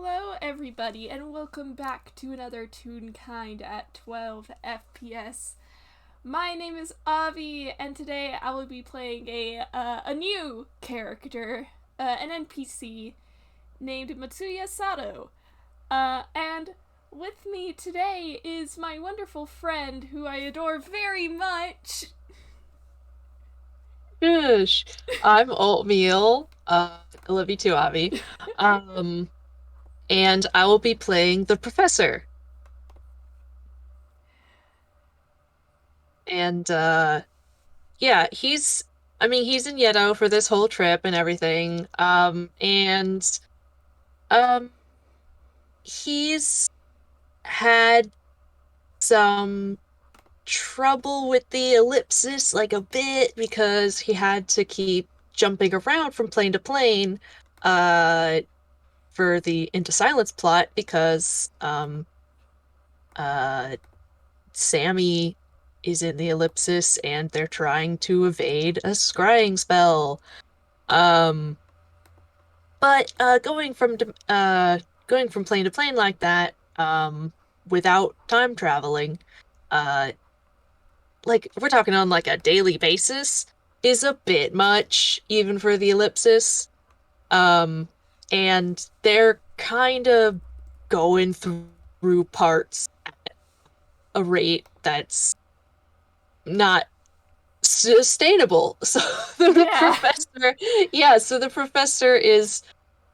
Hello, everybody, and welcome back to another Toonkind at 12 FPS. My name is Avi, and today I will be playing a new character, an NPC named Matsuya Sato. And with me today is my wonderful friend who I adore very much. Gosh, I'm Oatmeal. I love you too, Avi. Um, and I will be playing the professor. And yeah, he's in Yeddo for this whole trip and everything. And um, he's had some trouble with the ellipsis, like a bit, because he had to keep jumping around from plane to plane. Uh, for the Into Silence plot because uh Sammy is in the ellipsis and they're trying to evade a scrying spell. Um but going from plane to plane like that, without time traveling, uh like we're talking on like a daily basis, is a bit much, even for the ellipsis. Um, and they're kind of going through parts at a rate that's not sustainable. So the Yeah. professor, yeah, so the professor is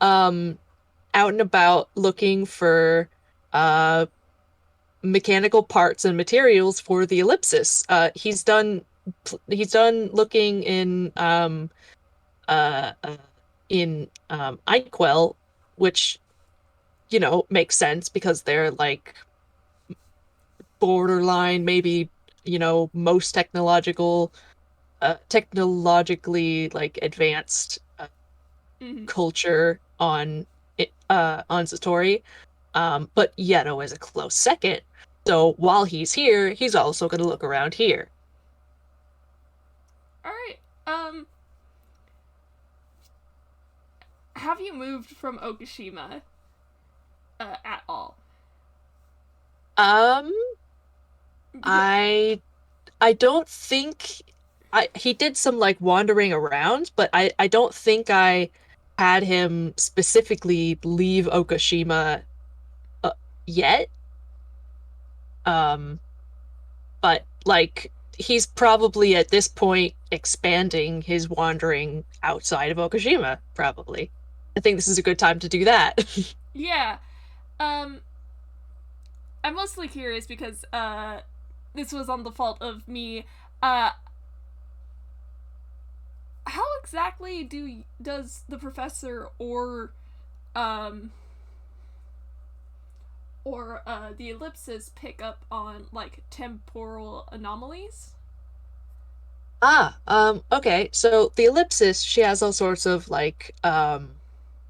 um out and about looking for uh mechanical parts and materials for the ellipsis. He's done looking uh, uh in Inkwell, which makes sense because they're like borderline, maybe, most technologically like advanced Mhm. culture on Satori. But Yeddo is a close second. So while he's here, he's also going to look around here. Alright, have you moved from Okashima, at all? Um, Because, I I don't think he did some like wandering around, but I don't think I had him specifically leave Okashima uh, yet. Um, but like he's probably at this point expanding his wandering outside of Okashima, probably. I think this is a good time to do that. yeah, um, I'm mostly curious because this was on the fault of me. Uh, how exactly does the professor um or the ellipsis pick up on like temporal anomalies? Okay. So the ellipsis, she has all sorts of like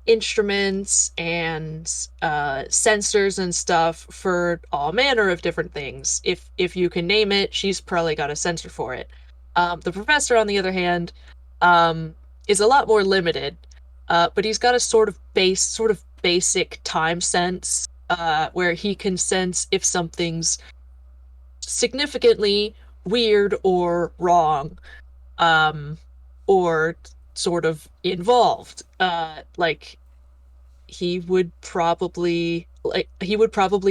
instruments and sensors and stuff for all manner of different things. If you can name it, she's probably got a sensor for it. The professor, on the other hand, um, is a lot more limited, but he's got a sort of basic time sense, where he can sense if something's significantly weird or wrong, um, or sort of involved. Like he would probably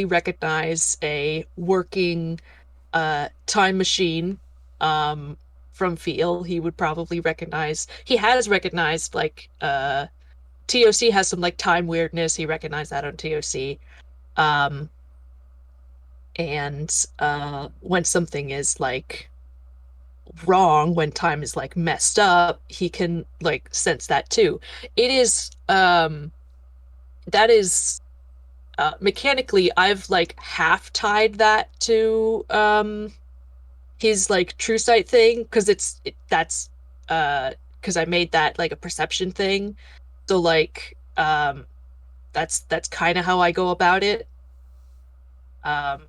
recognize a working time machine from feel. He has recognized like TOC has some like time weirdness. He recognized that on TOC. Um and when something is like wrong, when time is like messed up, he can like sense that too. It is that is mechanically, I've like half tied that to his like true sight thing because that's because I made that like a perception thing. So like that's kind of how I go about it. Um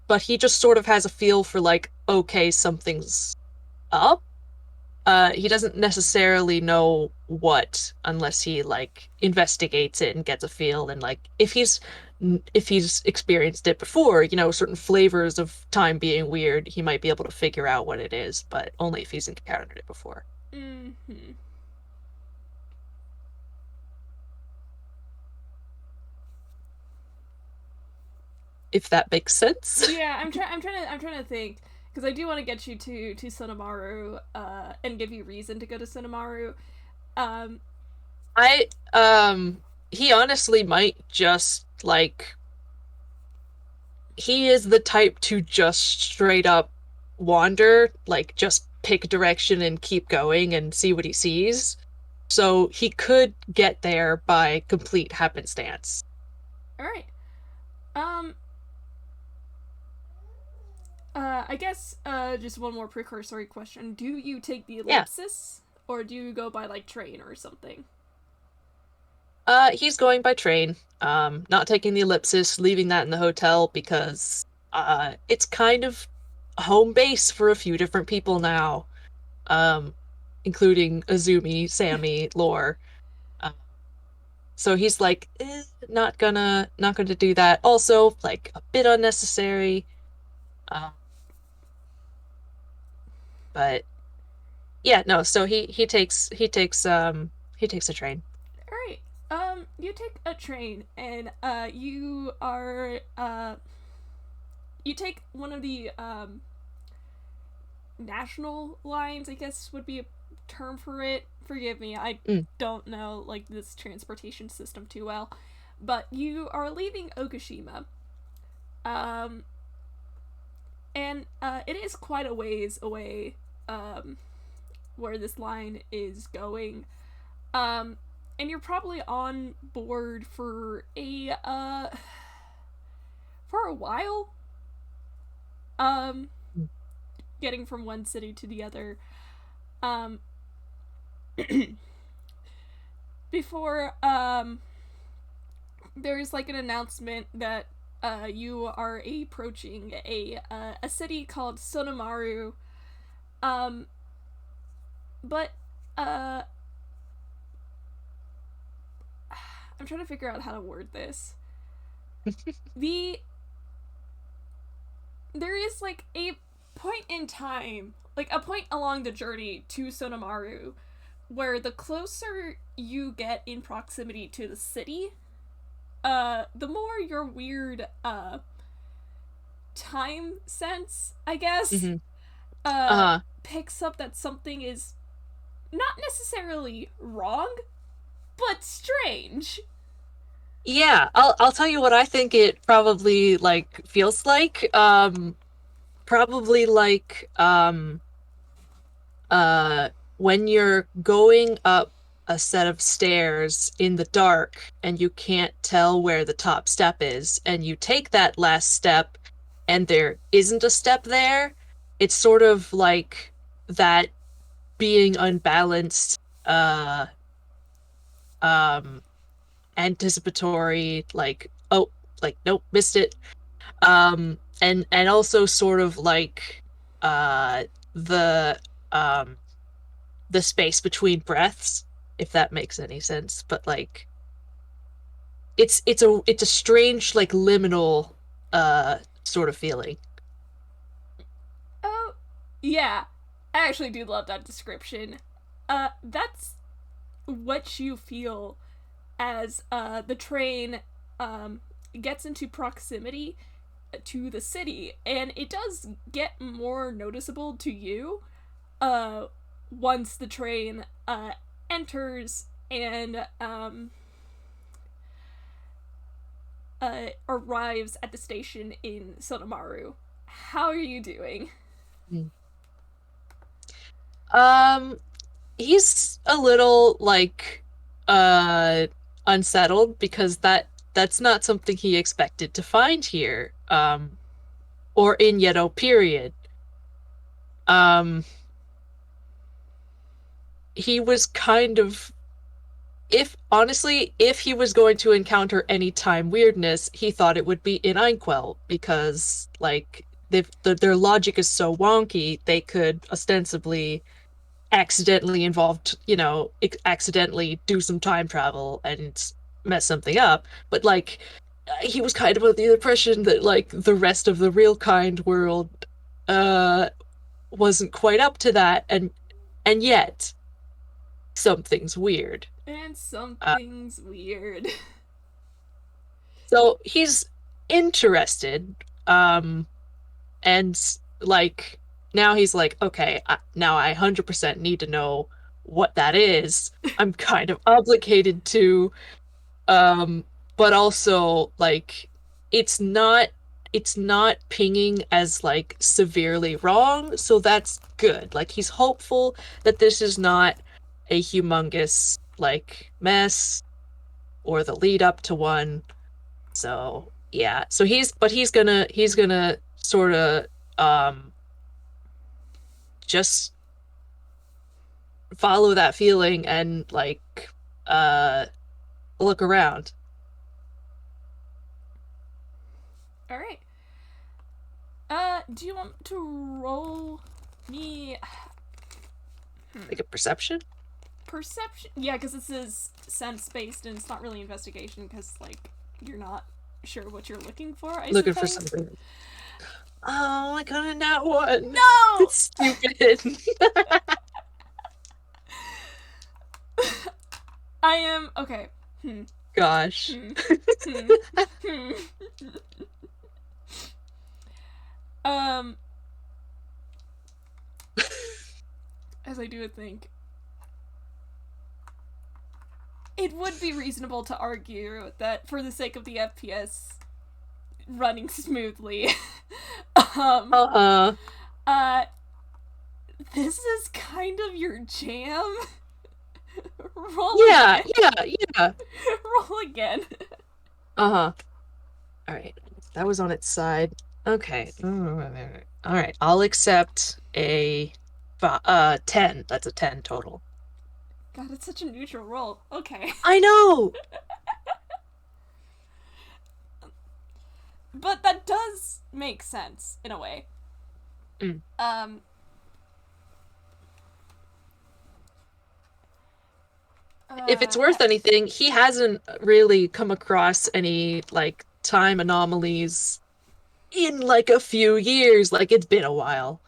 but he just sort of has a feel for like, okay, something's up. He doesn't necessarily know what unless he like investigates it and gets a feel. And like if he's experienced it before, certain flavors of time being weird, he might be able to figure out what it is, but only if he's encountered it before. Mm-hmm. If that makes sense. Yeah, I'm trying to think because I do want to get you to Sonamaru, and give you reason to go to Sonamaru. Um, I he honestly might just like he is the type to just straight up wander, like just pick direction and keep going and see what he sees. So he could get there by complete happenstance. all right. Um, I guess just one more precursory question: do you take the Yeah. Ellipsis, or do you go by like train or something? He's going by train. Not taking the Ellipsis, leaving that in the hotel because it's kind of home base for a few different people now. Um, including Azumi, Sammy, Lore. Uh, so he's like, not gonna do that. Also, like a bit unnecessary. Uh, but yeah, no. So he takes a train. All right. You take a train, and you take one of the national lines, I guess would be a term for it. Forgive me, I Mm, don't know like this transportation system too well. But you are leaving Okashima. Um and it is quite a ways away, where this line is going. Um and you're probably on board for a while. Um Getting from one city to the other. Um Before there's like an announcement that you are approaching a city called Sonomaru. Um, but uh, I'm trying to figure out how to word this. The There is like a point in time, like a point along the journey to Sonomaru, where the closer you get in proximity to the city, the more your weird time sense, I guess, hmm uh Uh, picks up that something is not necessarily wrong, but strange. yeah, I'll tell you what I think it probably like feels like. Probably like uh when you're going up a set of stairs in the dark and you can't tell where the top step is, and you take that last step and there isn't a step there. It's sort of like that being unbalanced, um, anticipatory, like, oh, like, nope, missed it. And also sort of like uh the um the space between breaths, if that makes any sense. But like it's a strange like liminal sort of feeling. Oh, yeah. I actually do love that description. That's what you feel as the train um gets into proximity to the city, and it does get more noticeable to you uh once the train enters and arrives at the station in Sonomaru. How are you doing? Mm. Um, he's a little like uh unsettled because that's not something he expected to find here. Or in Yeddo period. Um, he was kind of if honestly, if he was going to encounter any time weirdness, he thought it would be in Einquell because like their logic is so wonky, they could ostensibly accidentally involved, accidentally do some time travel and mess something up. But like he was kind of under the impression that like the rest of the real kind world uh wasn't quite up to that, and yet something's weird. And Uh, something's weird. so he's interested, um, and like now he's like, okay, now I 100% need to know what that is. I'm kind of obligated to, um, but also like it's not it's not pinging as like severely wrong, so that's good. Like he's hopeful that this is not a humongous like mess or the lead up to one. So yeah. So he's gonna sort of just follow that feeling and like uh look around. All right. Do you want to roll me Like a perception? perception? Yeah, because this is sense based and it's not really investigation because like you're not sure what you're looking for. I Looking for suppose. something. Oh, I got a nat one. No. It's stupid. I am okay. Hmm. Gosh. Hmm. Hmm. Hmm. Um. As I do think, it would be reasonable to argue that for the sake of the FPS running smoothly, um, Uh-uh. uh, this is kind of your jam. Roll Yeah, again. yeah, yeah. Roll again. Uh-huh. All right. That was on its side. Okay. All right. I'll accept a 10. That's a 10 total. God, it's such a neutral roll. Okay. I know. But that does make sense in a way. Mm. Um, If it's worth anything, he hasn't really come across any like time anomalies in like a few years. Like it's been a while.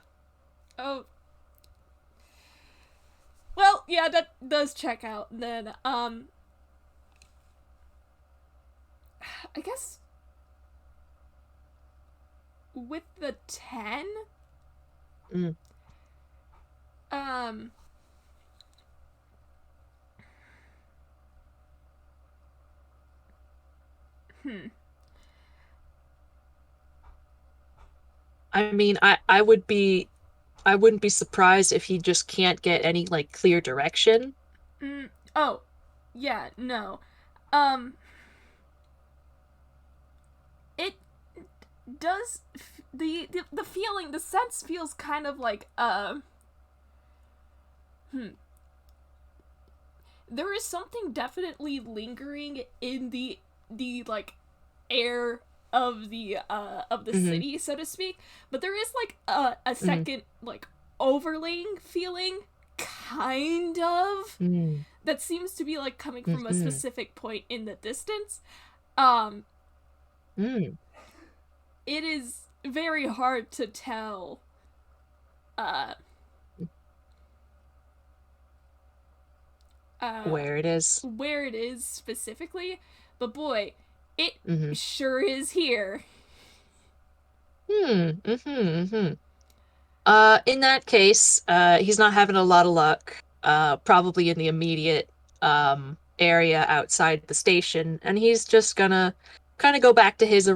oh, well, yeah, that does check out. Then, I guess with the 10, Mm. um, hmm. I mean, I wouldn't be surprised if he just can't get any like clear direction. Oh, yeah, no. Um, it does the feeling, the sense feels kind of like there is something definitely lingering in the like air of the Hmm. city, so to speak, but there is like a Hmm. second like overlaying feeling kind of Hmm. that seems to be like coming from a Hmm. specific point in the distance. um Hmm. it is very hard to tell uh uh Where it is. where it is specifically, but boy, it Hmm. sure is here. Hmm. Hmm. Hmm. In that case, he's not having a lot of luck. Probably in the immediate area outside the station, and he's just gonna kind of go back to his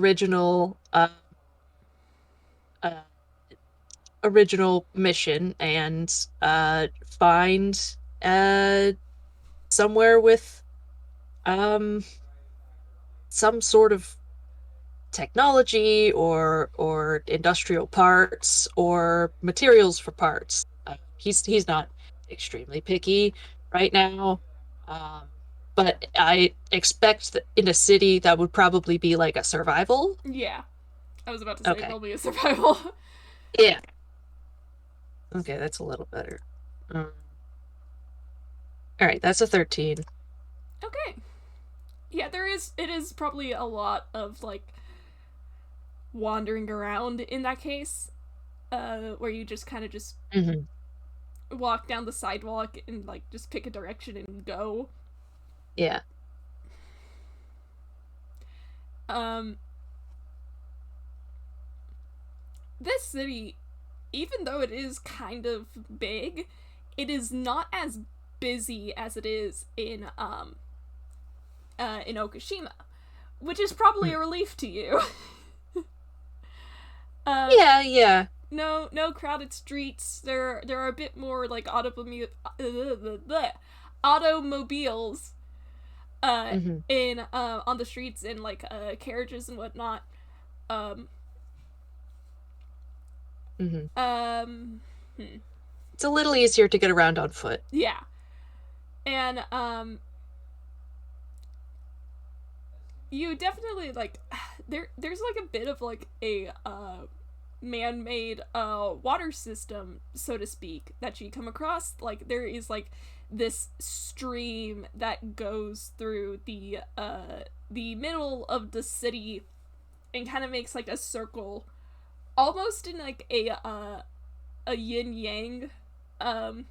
uh, original mission and find uh somewhere with um some sort of technology or industrial parts or materials for parts. He's not extremely picky right now, um, but I expect that in a city that would probably be like a survival. Yeah, I was about to say Okay, probably a survival. yeah, okay, that's a little better. Um, All right, that's a 13. Okay. Yeah, it is probably a lot of like wandering around in that case, where you just kind of just Hmm. walk down the sidewalk and like just pick a direction and go. Yeah. Um, this city, even though it is kind of big, it is not as busy as it is in Okashima, which is probably Mm. a relief to you. uh, Yeah, yeah. no crowded streets. There are a bit more like automobiles uh Hmm. in on the streets and like carriages and whatnot. Um Hmm. um hmm, It's a little easier to get around on foot. yeah. And you definitely like there's like a bit of like a man-made water system, so to speak, that you come across. Like there is like this stream that goes through the middle of the city and kind of makes like a circle, almost in like a yin yang um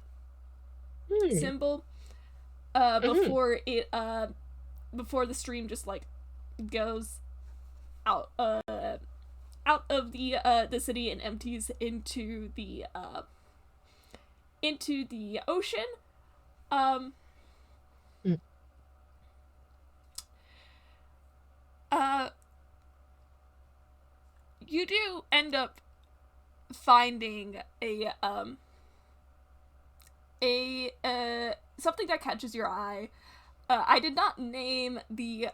Mm. symbol, Hmm. before the stream just like goes out out of the city and empties into the ocean. Um, Mm. uh, you do end up finding a something that catches your eye. I did not name the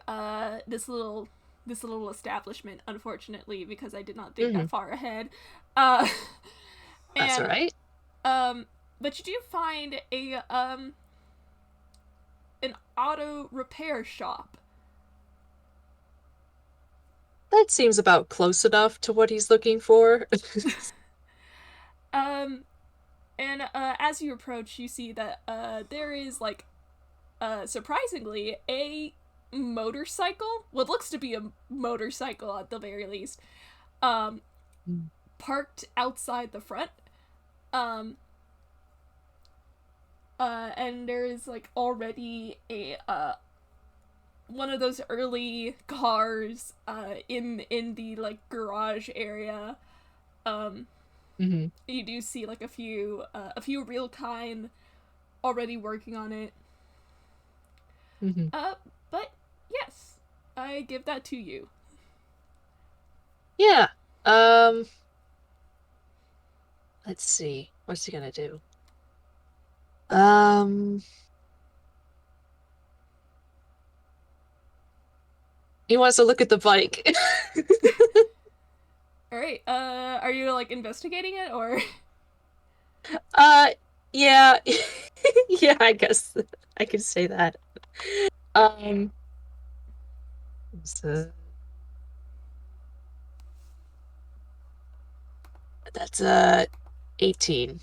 this little establishment, unfortunately, because I did not think Hmm. that far ahead. Uh, That's all and right. um, but you do find a an auto repair shop. That seems about close enough to what he's looking for. Um, and as you approach, you see that there is like surprisingly a motorcycle. What looks to be a motorcycle at the very least. Um, Mm. parked outside the front. Um, and there's like already a one of those early cars in the like garage area. Um, Hmm. you do see like a few real kind already working on it. Hmm. Uh, but yes, I give that to you. Yeah. Um, let's see. What's he gonna do? Um, he wants to look at the bike. All right. Are you like investigating it or? Uh, yeah. Yeah, I guess I could say that. Um, so that's 18.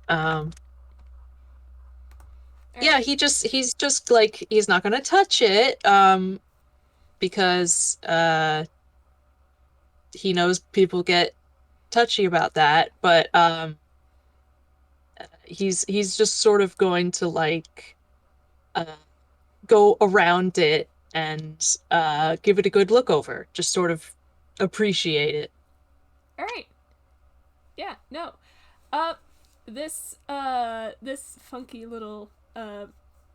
Um, All yeah, right. he's just like he's not gonna touch it, because he knows people get touchy about that, but he's just sort of going to like uh go around it and give it a good look over, just sort of appreciate it. All right. Yeah. No. Uh, this funky little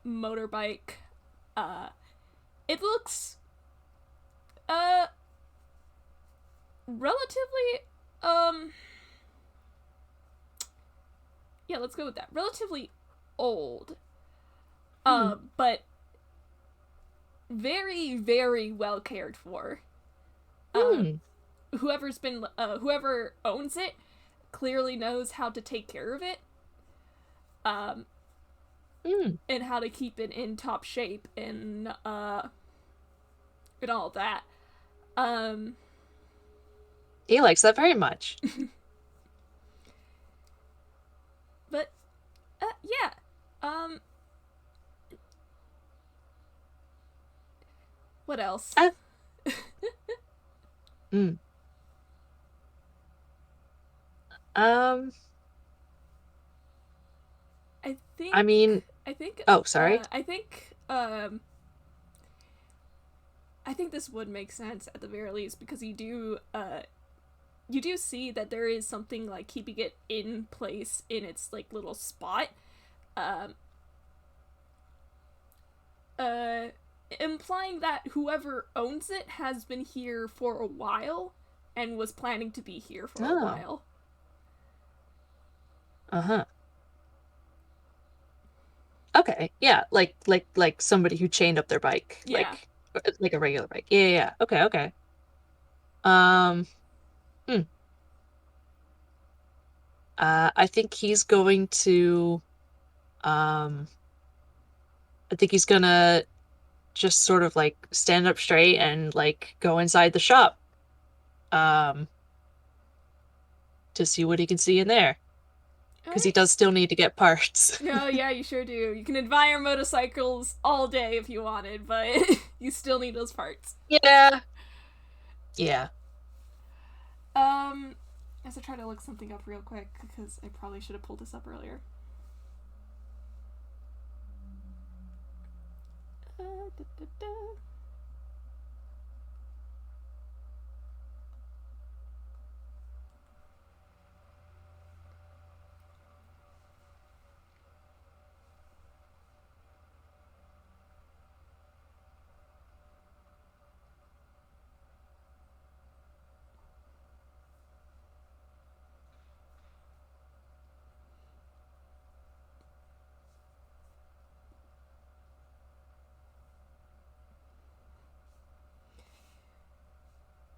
motorbike. Uh, it looks uh relatively um yeah, let's go with that. Relatively old. Hmm. But very very well cared for. Uh, Hmm. whoever owns it clearly knows how to take care of it. Um, Hmm. and how to keep it in top shape and all that. Um, He likes that very much. but Yeah. Um, what else? Uh, mm, um, I think, I mean, I think, oh, sorry. I think, I think this would make sense at the very least because you do see that there is something like keeping it in place in its like little spot. Um, uh, Implying that whoever owns it has been here for a while and was planning to be here for a Oh, while. uh-huh. Okay. Yeah, like somebody who chained up their bike, Yeah. like a regular bike. Yeah, yeah, yeah. Okay, okay. Um, hmm. I think he's going to um I think he's gonna just sort of like stand up straight and like go inside the shop um to see what he can see in there All because he right. does still need to get parts. Oh yeah, you sure do. You can admire motorcycles all day if you wanted, but you still need those parts. Yeah. Yeah. Um, as I try to look something up real quick because I probably should have pulled this up earlier. Da, da, da.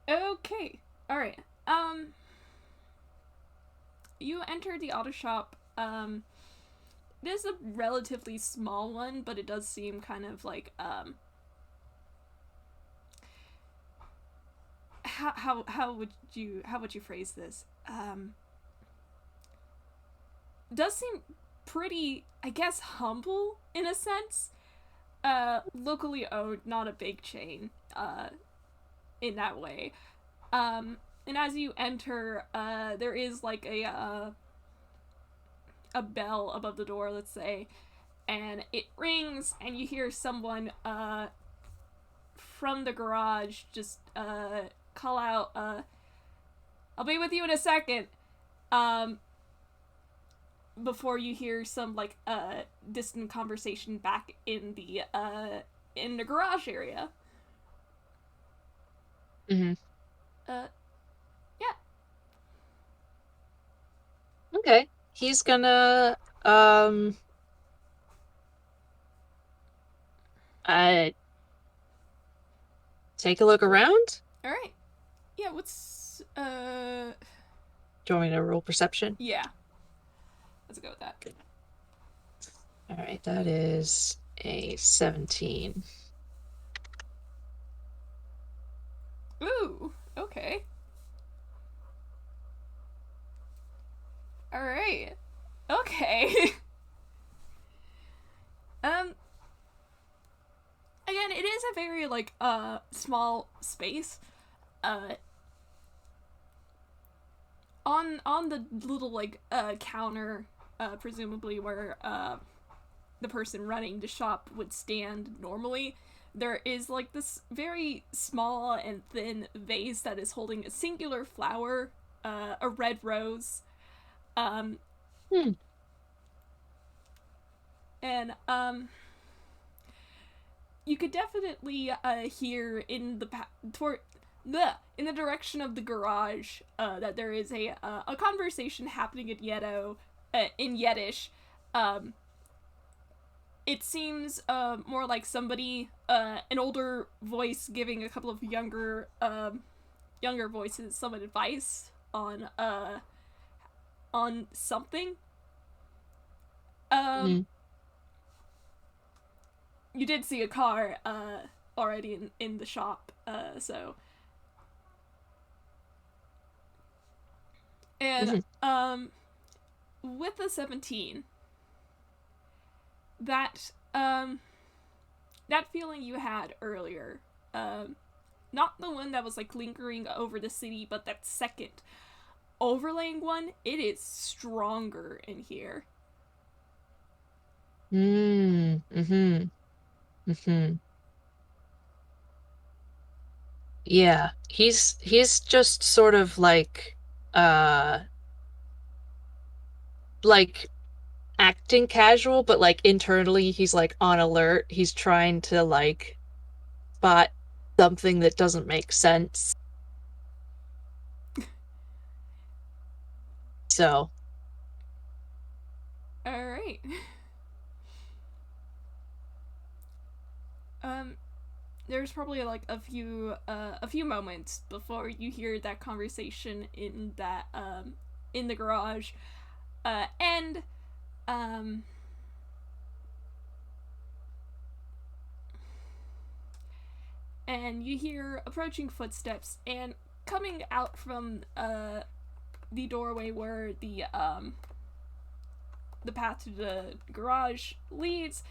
Okay. All right. You enter the auto shop. It is a relatively small one, but it does seem kind of like how would you phrase this? Does seem pretty, I guess, humble in a sense. Locally owned, not a big chain. In that way. And as you enter, there is like a bell above the door, let's say, and it rings, and you hear someone from the garage just call out, "I'll be with you in a second." Um, Before you hear some like distant conversation back in the garage area. Hmm. Uh, yeah. Okay. He's gonna uh take a look around. All right. Yeah. What's Do you want me to roll perception? Yeah. Let's go with that. All right, that is a 17. Ooh. Okay. All right. Okay. um. Again, it is a very like small space. Uh. On the little like counter, presumably where the person running the shop would stand normally, there is like this very small and thin vase that is holding a singular flower, a red rose. Um, Hmm. and you could definitely hear in the toward in the direction of the garage that there is a conversation happening at Yeddo in Yiddish. Um, it seems more like somebody an older voice giving a couple of younger voices some advice on something. Um, Hmm. you did see a car already in the shop, so and Hmm. with the 17, that that feeling you had earlier, not the one that was like lingering over the city, but that second overlaying one, it is stronger in here. Mm, mm-hmm, mm-hmm. Yeah, he's just sort of uh like acting casual, but like internally he's like on alert. He's trying to like spot something that doesn't make sense. So, All right. Um, there's probably like a few moments before you hear that conversation in the garage, and um and you hear approaching footsteps, and coming out from the doorway where the path to the garage leads,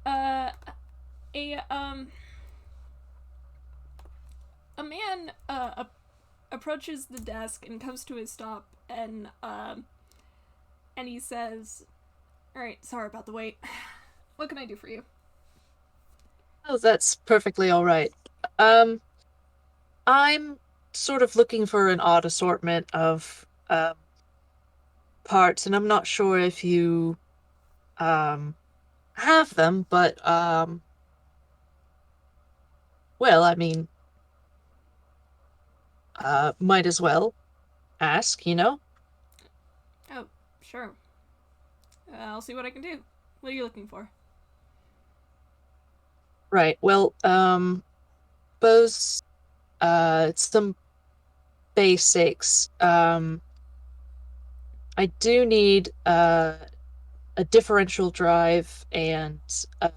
uh a a man approaches the desk and comes to a stop, and he says, "All right, sorry about the wait. What can I do for you?" oh, that's perfectly all right. Um, I'm sort of looking for an odd assortment of parts, and I'm not sure if you um have them, but well, I mean, might as well ask, you know? Oh, sure. I'll see what I can do. What are you looking for? Right. Well, suppose some basics. I do need a differential drive and a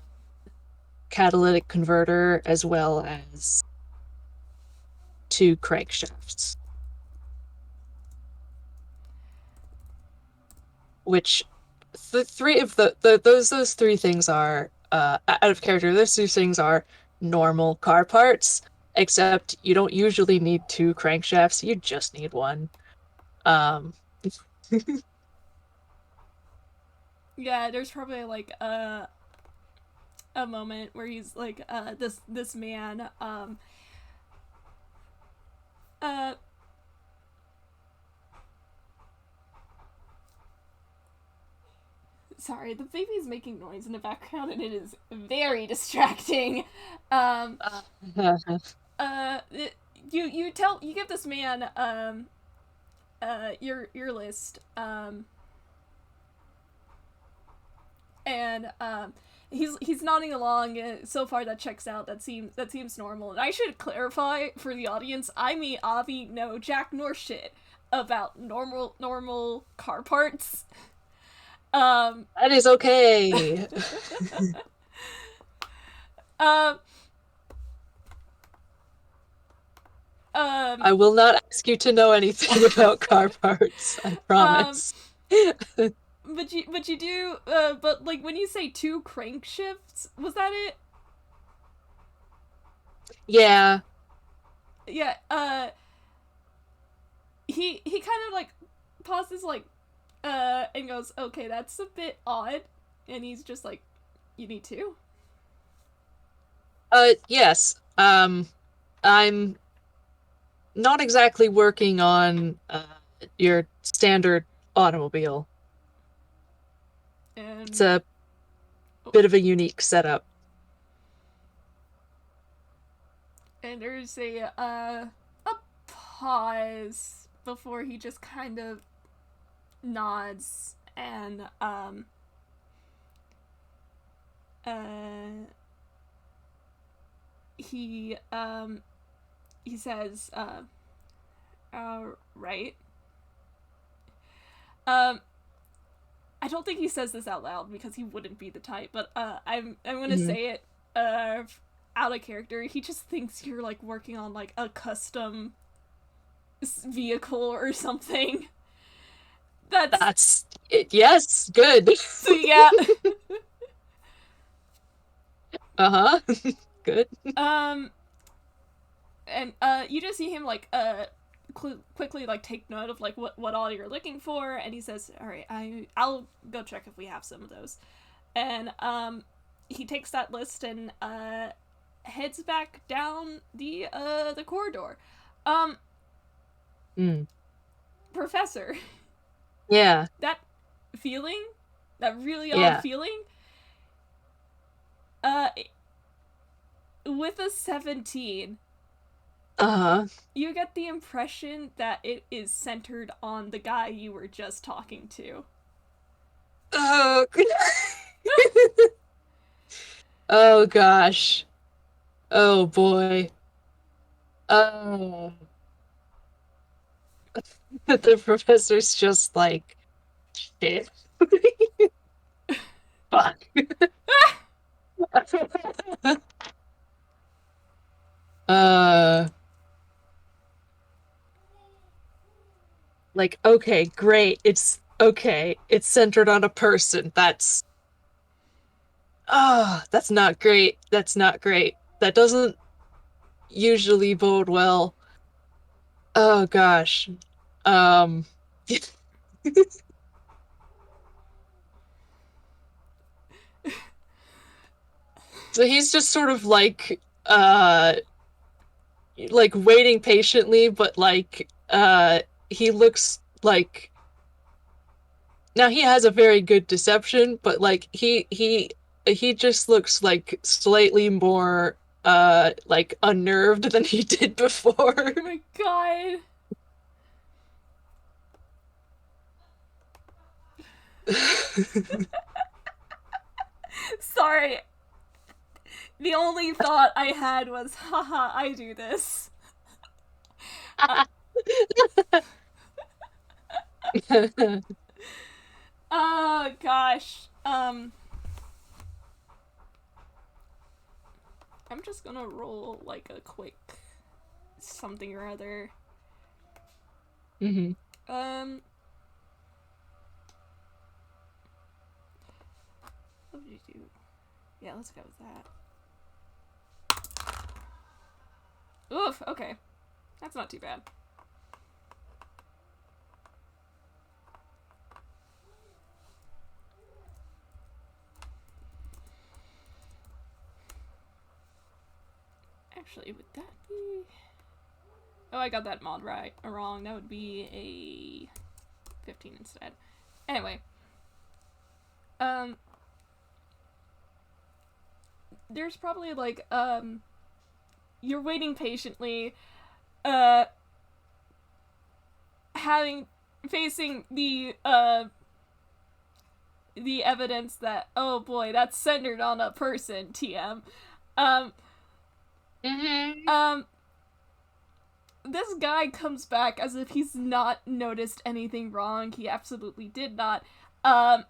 catalytic converter as well as two crankshafts, which the three of those three things are out of character. Those two things are normal car parts, except you don't usually need two crankshafts, you just need one. Um, Yeah, there's probably like a moment where he's like, this man, uh sorry, the baby's making noise in the background and it is very distracting. Um, it, you give this man your list, and he's nodding along. So far, that checks out. That seems normal. And I should clarify for the audience: I, me, Avi, know jack nor shit about normal car parts. Um, that is okay. um, um, I will not ask you to know anything about car parts, I um, promise. but you do. But like when you say two crank shifts, was that it? Yeah. Yeah. He kind of like pauses, like, and goes, "Okay, that's a bit odd," and he's just like, "You need two." Yes. I'm not exactly working on your standard automobile. It's And a oh, bit of a unique setup. and there's a pause before he just kind of nods, and uh he he says, right. um I don't think he says this out loud because he wouldn't be the type, but I'm gonna Mhm. say it out of character. He just thinks you're like working on like a custom vehicle or something. That's That's it. Yes, good. so, yeah. Uh-huh. Good. Um, and you just see him like quickly like take note of like what all you're looking for, and he says, "All right, I'll go check if we have some of those." And he takes that list and heads back down the corridor. Um, Mm. Professor, Yeah. that feeling, that really odd Yeah. feeling, uh, with a 17, Uh-huh. you get the impression that it is centered on the guy you were just talking to. Oh, oh gosh. Oh boy. Oh. The professor's just like, shit. Fuck. Uh, like, okay, great. It's okay. It's centered on a person. That's not great. That's not great. That doesn't usually bode well. Oh gosh. Um, so he's just sort of like waiting patiently, but he looks like now he has a very good deception, but like he just looks like slightly more like unnerved than he did before. Oh my god. Sorry. The only thought I had was, haha, I do this. Uh, oh gosh. I'm just gonna roll like a quick something or other. Hmm. Um, what did you do? Yeah, let's go with that. Oof. Okay, that's not too bad. Actually, would that be? Oh, I got that mod right or wrong. That would be a 15 instead. Anyway, um, there's probably like you're waiting patiently, uh, having facing the evidence that, oh boy, that's centered on a person. TM. Um, Hmm. um, this guy comes back as if he's not noticed anything wrong. He absolutely did not. And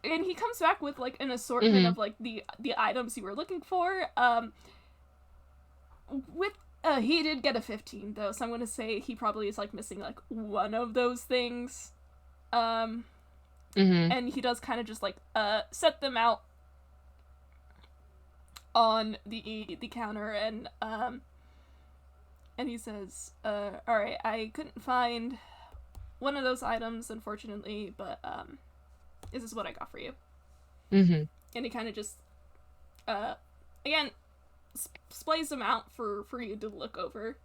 he comes back with like an assortment Hmm. of like the items you were looking for. With he did get a 15 though, so I'm gonna say he probably is like missing like one of those things. Um, Hmm. and he does kind of just like set them out on the counter, and he says, all right, I couldn't find one of those items, unfortunately, but this is what I got for you. Hmm. And he kind of just uh again splays them out for you to look over.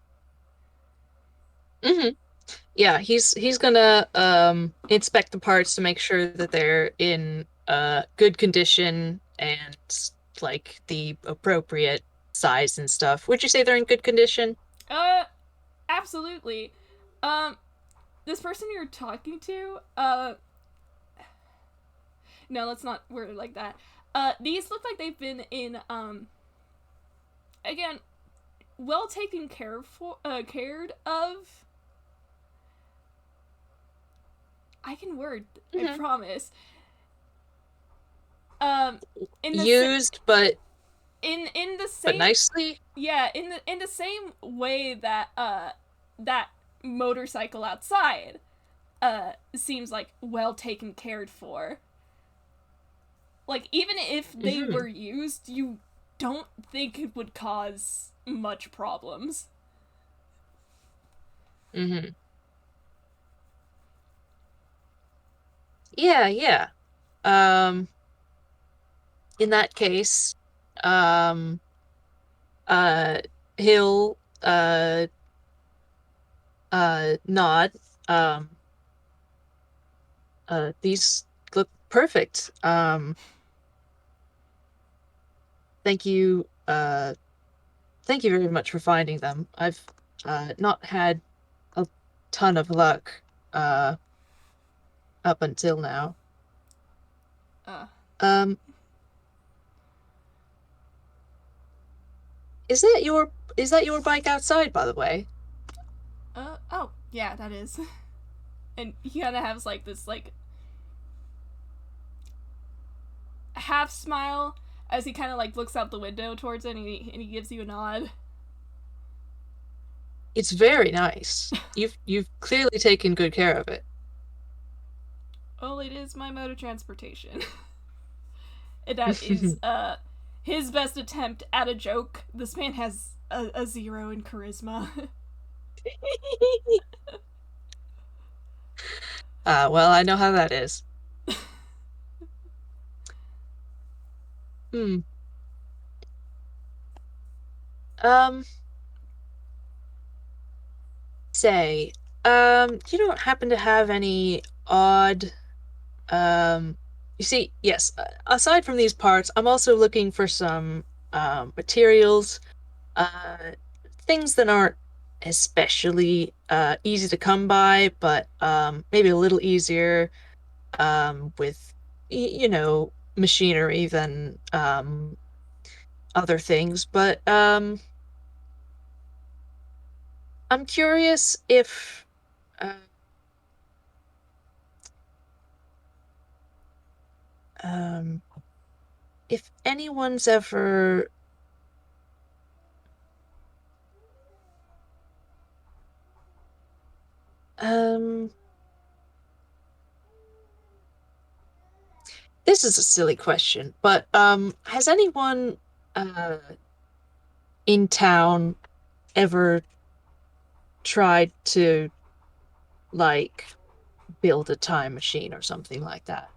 Hmm. Yeah, he's gonna inspect the parts to make sure that they're in good condition and like the appropriate size and stuff. Would you say they're in good condition? Uh, Absolutely. Um, this person you're talking to, no, let's not word it like that. These look like they've been in, again, well taken cared of. I can word, I Hmm. promise. Um, in the Used, in the but same, nicely. yeah, in the same way that that motorcycle outside seems like well taken cared for. Like even if they Hmm. were used, you don't think it would cause much problems. Mm-hmm. Yeah, yeah. Um, in that case, um, uh, he'll nod. Um, these look perfect. Thank you. Thank you very much for finding them. I've not had a ton of luck uh up until now. Uh, Um, is that your bike outside, by the way? oh, yeah, that is. And he kind of has like this like half smile as he kind of like looks out the window towards it, and he gives you a nod. It's very nice. You've clearly taken good care of it. Well, it is my mode of transportation. And that is his best attempt at a joke. This man has a 0 in charisma. Well, I know how that is. Hmm. Um, say, you don't happen to have any odd, you see, yes, aside from these parts, I'm also looking for some, materials, uh, things that aren't especially, easy to come by, but, maybe a little easier, with, machinery than, other things. But, I'm curious uh, um, if anyone's ever um this is a silly question, but has anyone uh in town ever tried to like build a time machine or something like that?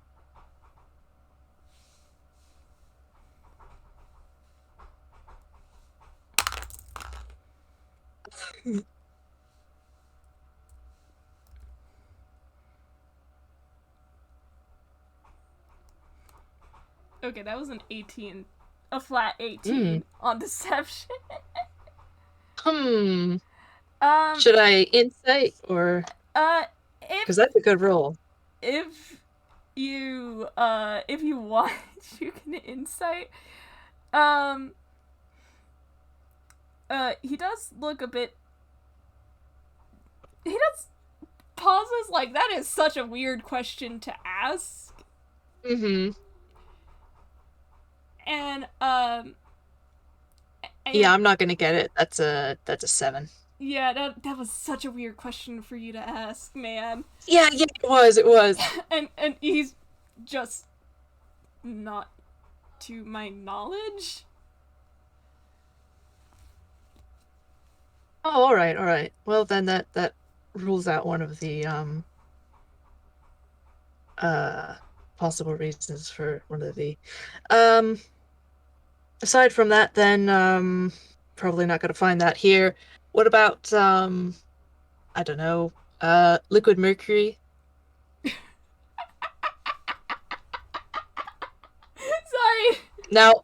Okay, that was an 18. A flat Mm. 18 on deception. Hmm. um, Should I insight or uh, because that's a good roll. if if you want, you can insight. Um, he does look a bit. He does pauses like that is such a weird question to ask, Mm-hmm. and Yeah, and I'm not gonna get it. That's a 7. yeah, that was such a weird question for you to ask, man. Yeah, yeah, it was. And he's just not to my knowledge. Oh, all right, all right. Well, then that rules out one of the uh possible reasons for one of the um aside from that, then probably not gonna find that here. What about I don't know, liquid mercury? Sorry. Now,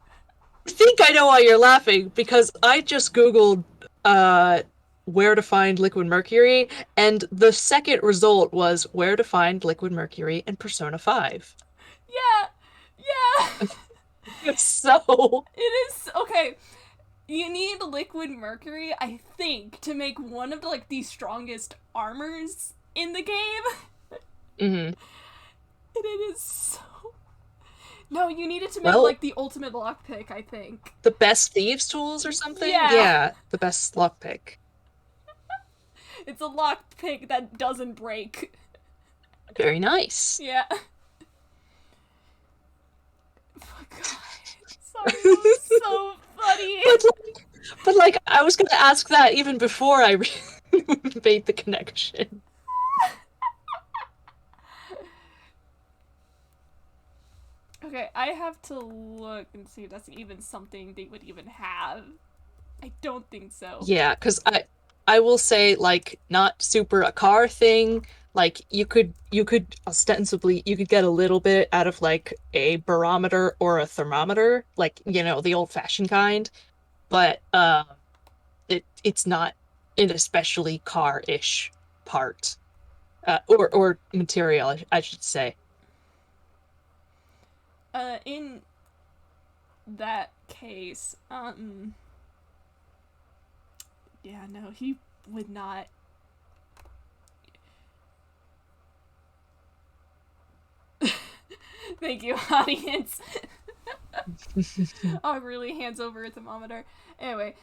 I think I know why you're laughing because I just Googled uh where to find liquid mercury, and the second result was where to find liquid mercury in Persona 5. Yeah, yeah. So, It is okay. You need liquid mercury, I think, to make one of the strongest armors in the game. mhm. And it is so. No, you need it to make Well, the ultimate lockpick, I think. the best thieves tools or something? Yeah, Yeah, the best lockpick. it's a lockpick that doesn't break. Very nice. Yeah. Oh god. Sorry, that was so funny. But like I was gonna ask that even before I made the connection. Okay, I have to look and see if that's even something they would even have. I don't think so. Yeah, because I will say like not super a car thing. Like you could ostensibly you could get a little bit out of like a barometer or a thermometer, like the old-fashioned kind, but it's not an especially car-ish part or material, I should say. In that case, yeah, no, he would not. Thank you, audience. Oh, really hands over a thermometer. Anyway,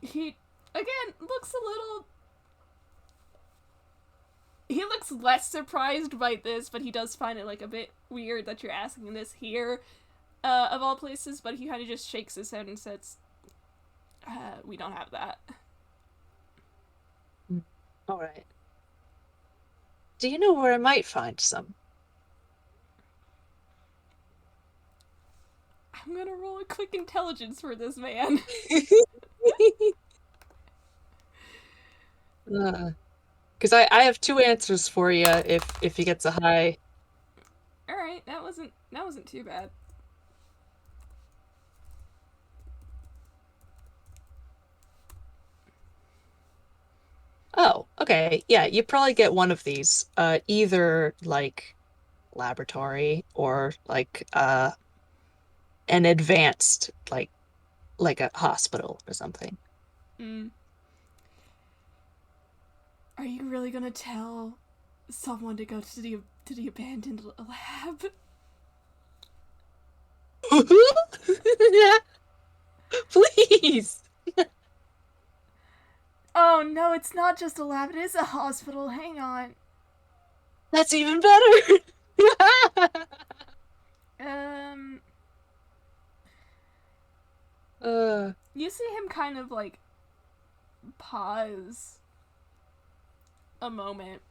he again looks a little. He looks less surprised by this, but he does find it like a bit weird that you're asking this here, of all places. But he kind of just shakes his head and says, "We don't have that." All right. Do you know where I might find some? I'm gonna roll a quick intelligence for this man. Because I have two answers for you if he gets a high. All right, that wasn't too bad. Oh, okay. Yeah, you probably get one of these. Either like laboratory or like an advanced like a hospital or something. Mm. Are you really gonna tell someone to go to the abandoned lab? Yeah, please. Oh no, it's not just a lab, it is a hospital. Hang on. That's even better. Um, Uh, you see him kind of like pause a moment.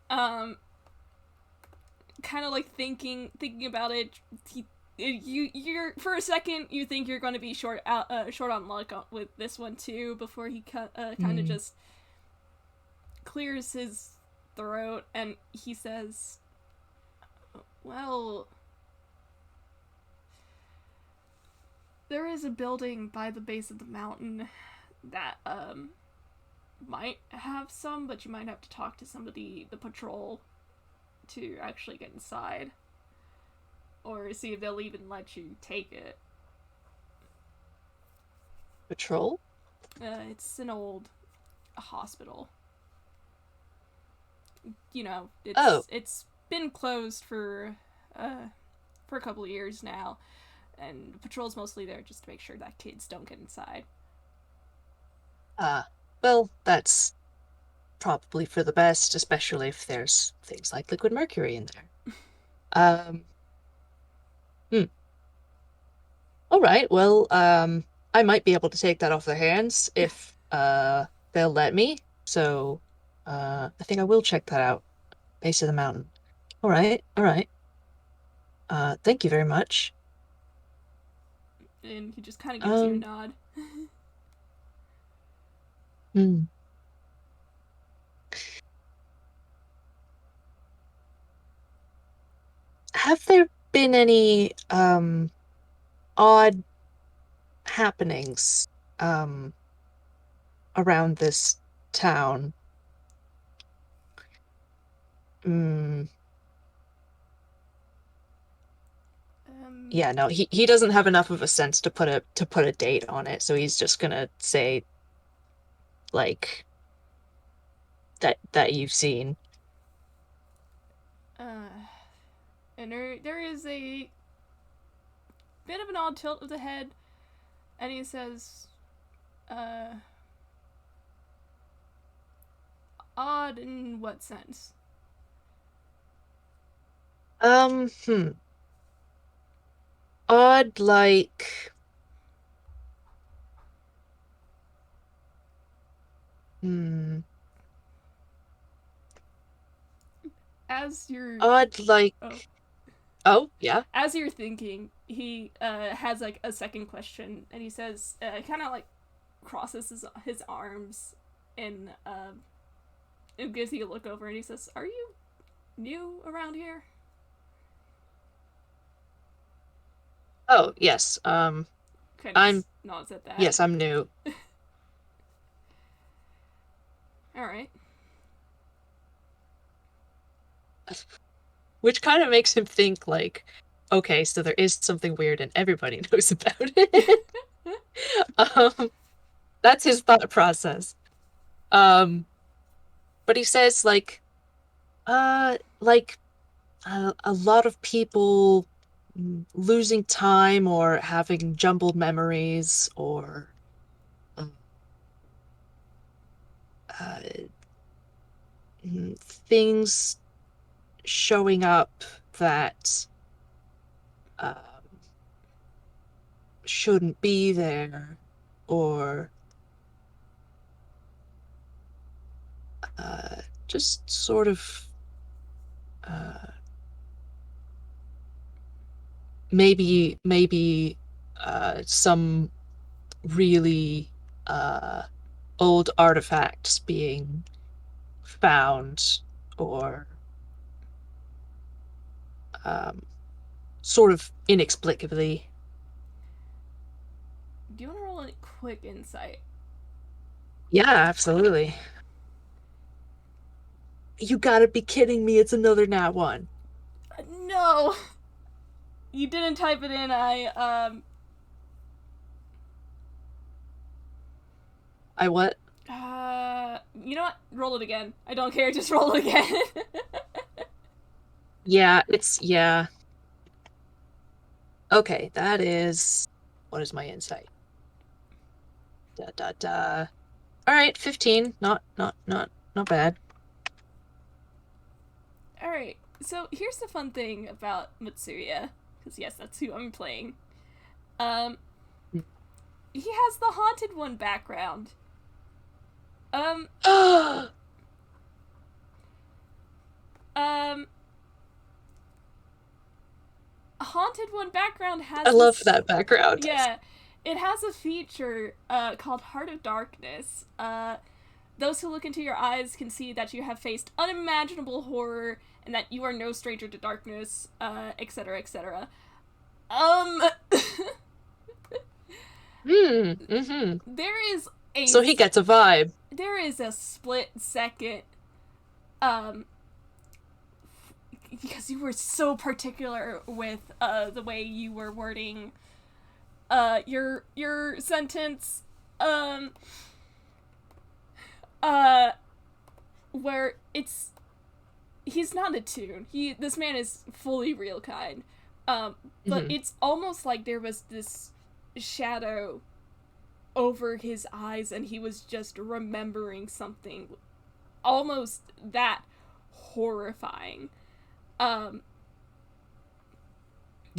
Um, kind of like thinking about it. You're for a second you think you're going to be short on luck with this one too before he kind of hmm. just clears his throat and he says, "Well, there is a building by the base of the mountain that might have some, but you might have to talk to somebody the patrol to actually get inside or see if they'll even let you take it. Patrol? It's an old hospital. You know, Oh, it's been closed for a couple of years now, and the patrol's mostly there just to make sure that kids don't get inside." uh, well, that's probably for the best, especially if there's things like liquid mercury in there. Um, hmm. All right. Well, I might be able to take that off their hands if they'll let me. So, I think I will check that out. Base of the mountain. All right. All right. Thank you very much. And he just kind of gives you a Um, nod. hmm. Have there been any odd happenings um around this town? Hmm. um, Yeah, no, he doesn't have enough of a sense to put a date on it, so he's just gonna say like that you've seen. uh, and there is a bit of an odd tilt of the head, and he says, uh, "Odd in what sense?" Hmm. Odd, like, hmm. As you're Odd, oh, like, oh, yeah. as you're thinking, he has like a second question, and he says, kind of like crosses his arms, and it gives you a look over, and he says, "Are you new around here?" Oh, yes. Kind of I'm, just nods at that. yes, I'm new. All right. Which kind of makes him think, like, okay, so there is something weird and everybody knows about it. Um, that's his thought process. Um, but he says, like, a lot of people losing time or having jumbled memories or um, uh, things showing up that um, shouldn't be there, or just sort of uh, maybe some really old artifacts being found, or um, sort of inexplicably. Do you want to roll a quick insight? Yeah, absolutely. You gotta be kidding me. It's another nat one. No, you didn't type it in. I what? You know what? Roll it again. I don't care. Just roll it again. Yeah. Okay, that is what is my insight? Da da da. All right, 15. Not bad. All right. So here's the fun thing about Matsuya, because yes, that's who I'm playing. Um, he has the haunted one background. Um, I um, haunted one background has love this. that background. Yeah, it has a feature called Heart of Darkness. Those who look into your eyes can see that you have faced unimaginable horror and that you are no stranger to darkness, etc., etc. Um, Mm-hmm. there is a So he gets a vibe. there is a split second, um, because you were so particular with the way you were wording your sentence, um, uh, where it's he's not a tune. This man is fully real kind. But Hmm. it's almost like there was this shadow over his eyes and he was just remembering something almost that horrifying. Um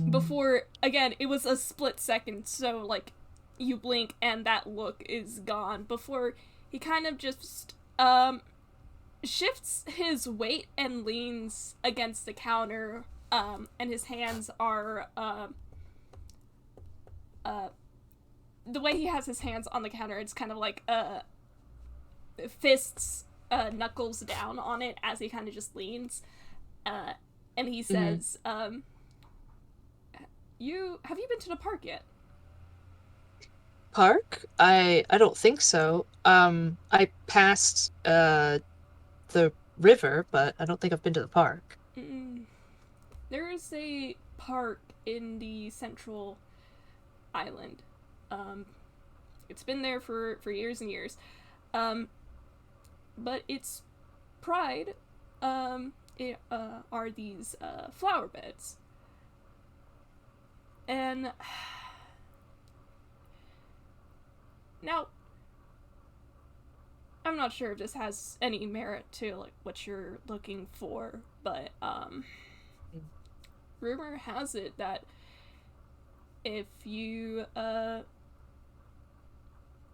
Before again, it was a split second, so like you blink and that look is gone before he kind of just shifts his weight and leans against the counter, and his hands are uh, the way he has his hands on the counter. It's kind of like fists, knuckles down on it as he kind of just leans, uh, and he Hmm. says, "You have you been to the park yet?" Park? I don't think so. I passed the river, but I don't think I've been to the park. Mm-mm. There is a park in the central island. Um, it's been there for years and years. Um, but its pride are these flower beds. And now, I'm not sure if this has any merit to like what you're looking for, but rumor has it that if you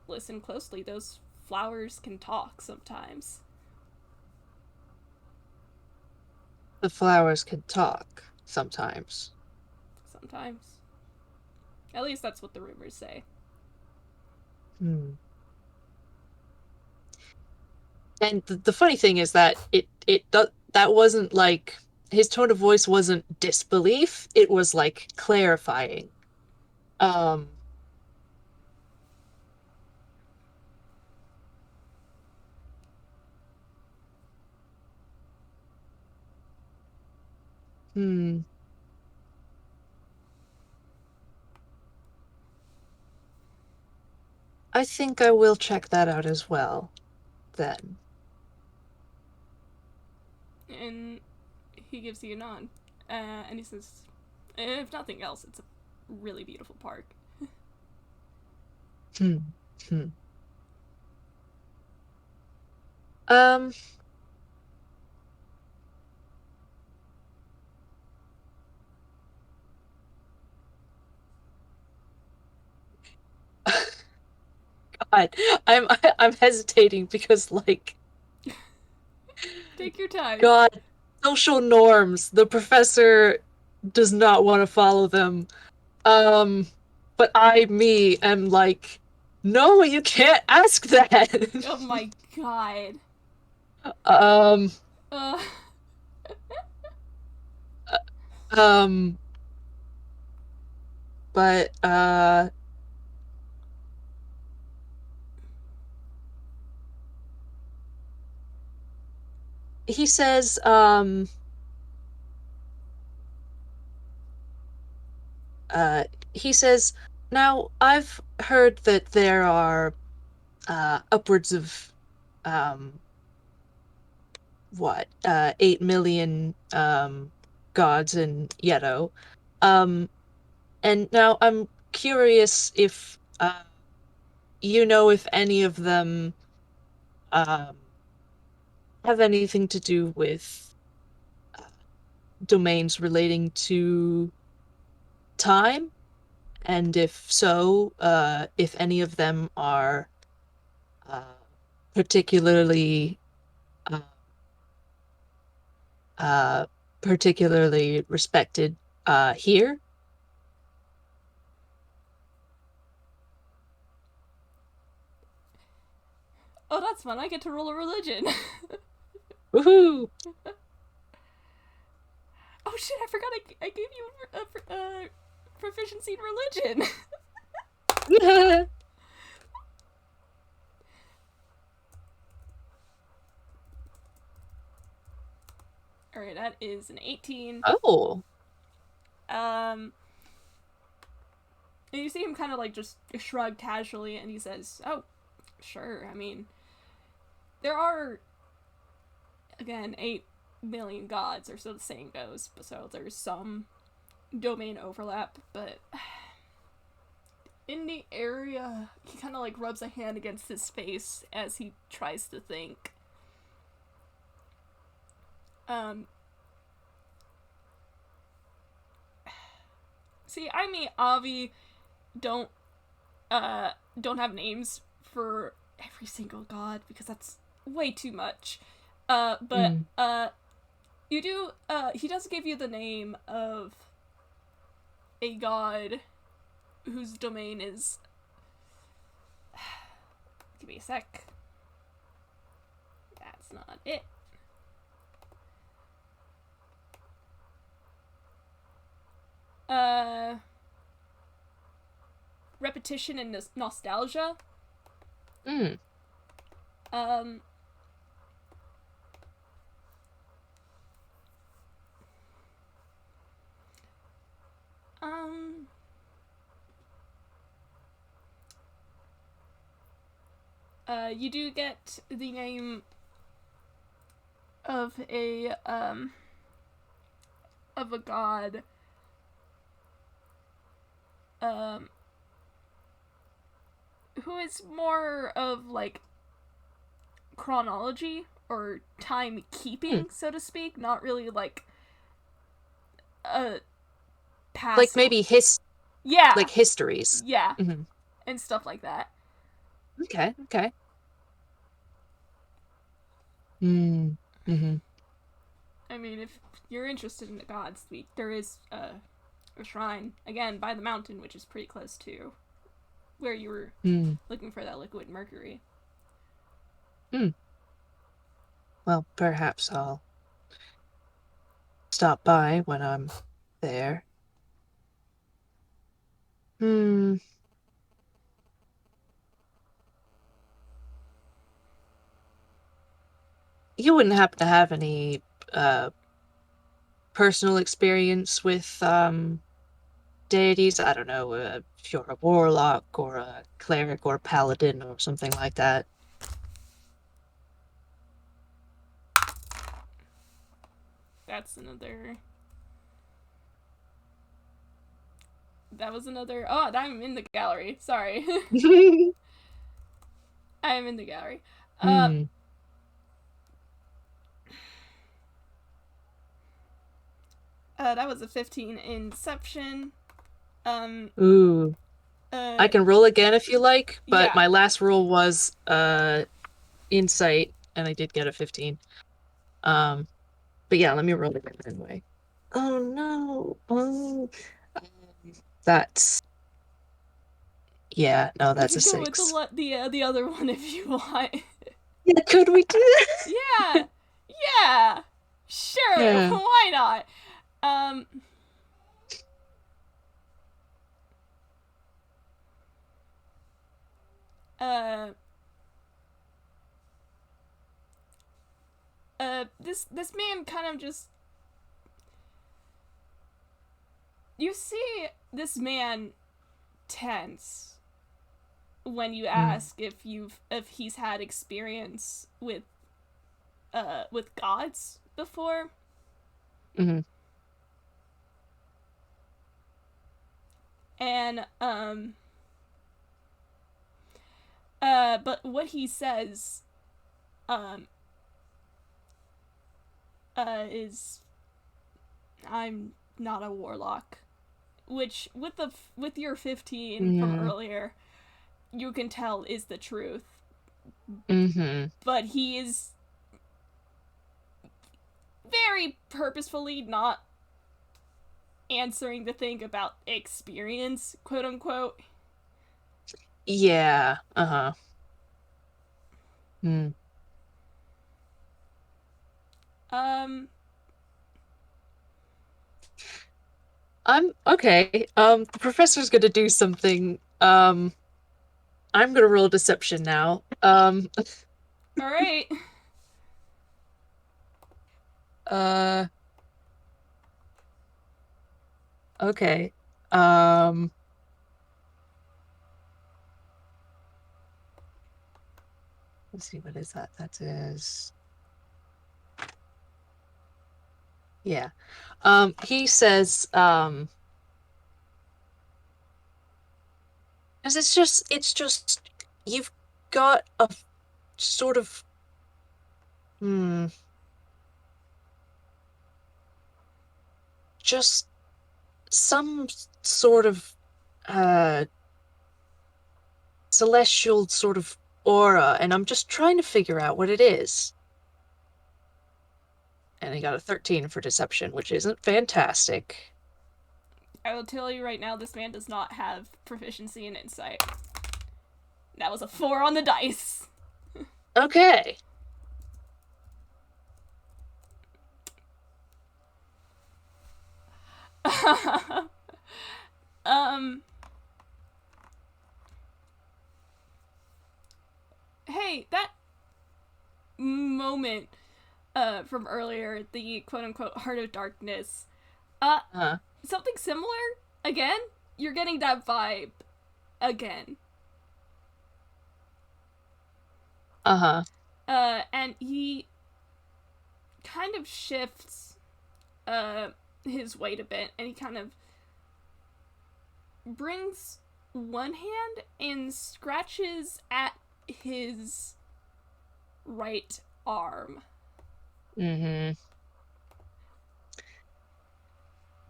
listen closely, those flowers can talk sometimes. The flowers can talk sometimes. Sometimes. At least that's what the rumors say. Hmm. And the funny thing is that that wasn't like his tone of voice wasn't disbelief, it was like clarifying. Um, hmm. I think I will check that out as well, then. And he gives you a nod. And he says, if nothing else, it's a really beautiful park. Hmm. Hmm. Um, God, I'm I'm hesitating because like Take your time. God, social norms. The professor does not want to follow them. Um, but me, am like, no, you can't ask that. Oh my god. um, Uh, um, but he says, uh, he says, now I've heard that there are upwards of um 8 million gods in Yeddo. Um, and now I'm curious if you know if any of them um have anything to do with uh, domains relating to time, and if so, if any of them are uh, particularly uh, uh, particularly respected here. oh, that's fun. I get to roll a religion. Woohoo! Oh shit, I forgot I gave you proficiency in religion. Alright, that is an 18. Oh. Um, and you see him kind of like just shrug casually, and he says, "Oh, sure. I mean, there are again 8 million gods, or so the saying goes. So there's some domain overlap, but in the area, he kind of like rubs a hand against his face as he tries to think. Um, see, I mean, Avi don't don't have names for every single god because that's way too much. But Mm. you do. He does give you the name of a god whose domain is. Give me a sec. That's not it. Uh, repetition and nostalgia. Mm. Um, um, you do get the name of a god um who is more of like chronology or time Mm. keeping, so to speak, not really like a Like past. maybe Yeah, like histories. yeah, Hmm. and stuff like that. Okay, okay. Mm, hmm. I mean, if you're interested in the gods, there is a shrine again by the mountain, which is pretty close to where you were Mm, looking for that liquid mercury. mm. Well, perhaps I'll stop by when I'm there. Hmm. You wouldn't happen to have any uh personal experience with deities? I don't know, if you're a warlock or a cleric or a paladin or something like that. That's another. That was another. Oh, I'm in the gallery. Sorry, I am in the gallery. Uh, Hmm. that was a 15 Inception. Um, Ooh. I uh, can roll again if you like, but yeah. my last roll was insight and I did get a 15. Um, but yeah, let me roll again anyway. Oh no. That's yeah, no, We that's a could go with six. the other one if you want. Yeah, could we do that? Yeah, yeah, sure. Yeah. Why not? Um, uh, this man kind of just, you see this man tense when you Mm, ask if he's had experience with gods before. hmm. And but what he says um is, I'm not a warlock, which with your 15 from Mm, earlier you can tell is the truth. hmm. But he is very purposefully not answering the thing about experience, quote unquote. Yeah. Uh-huh. Mm. Um, I'm okay. The professor's gonna do something. I'm gonna roll deception now. all right. Uh, okay. Um, let's see, what is that? That is, yeah. He says, 'cause it's just, you've got a sort of, hmm, just some sort of, uh, celestial sort of aura, and I'm just trying to figure out what it is. And he got a 13 for deception, which isn't fantastic. I will tell you right now, this man does not have proficiency in insight. That was a 4 on the dice. Okay. um, hey, that moment from earlier, the quote unquote heart of darkness, uh, Uh, something similar again? You're getting that vibe again. uh-huh. And he kind of shifts uh his weight a bit, and he kind of brings one hand and scratches at his right arm. Hmm.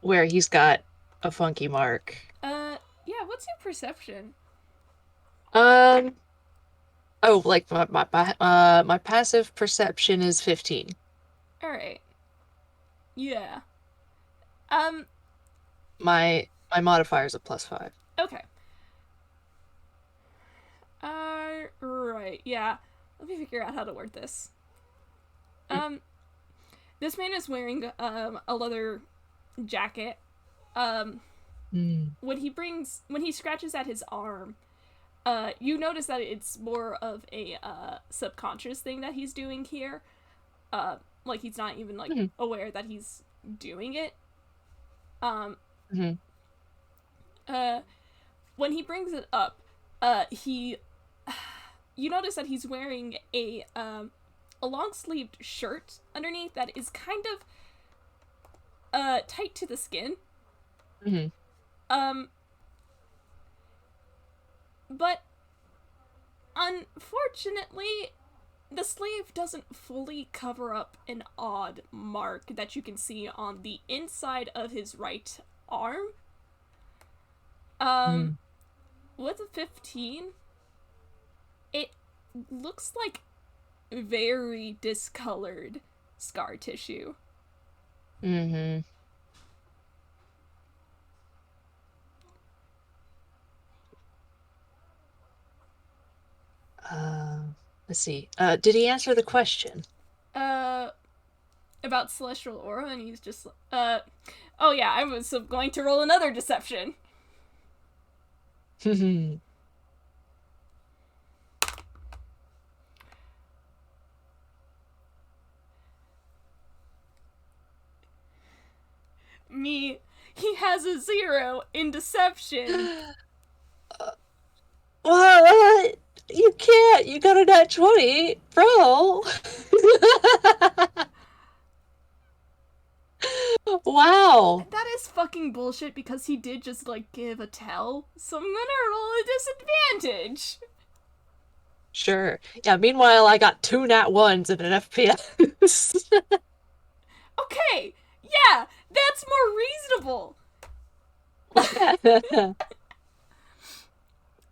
Where he's got a funky mark. Yeah, what's your perception? Um, oh, like my passive perception is 15. Alright. Yeah. Um, My modifier is a +5. okay. Right, yeah. Let me figure out how to word this. Um, this man is wearing, a leather jacket. Um, Mm. when he scratches at his arm, you notice that it's more of a, subconscious thing that he's doing here. Like, he's not even, like, Mm. aware that he's doing it. Um, Mm. uh, when he brings it up, he you notice that he's wearing a long sleeved shirt underneath that is kind of tight to the skin. Mm. Um, but unfortunately, the sleeve doesn't fully cover up an odd mark that you can see on the inside of his right arm. Um, Mm. with a 15, it looks like very discolored scar tissue. Mm. Uh, let's see. Did he answer the question? Uh, about celestial aura, and he's just, oh yeah, I was going to roll another deception. Me, he has a 0 in deception. What? You can't. You got a nat 20, bro. Wow. That is fucking bullshit because he did just, like, give a tell, so I'm gonna roll a disadvantage. Sure. Yeah, meanwhile, I got two nat ones in an FPS. Okay, yeah, that's more reasonable.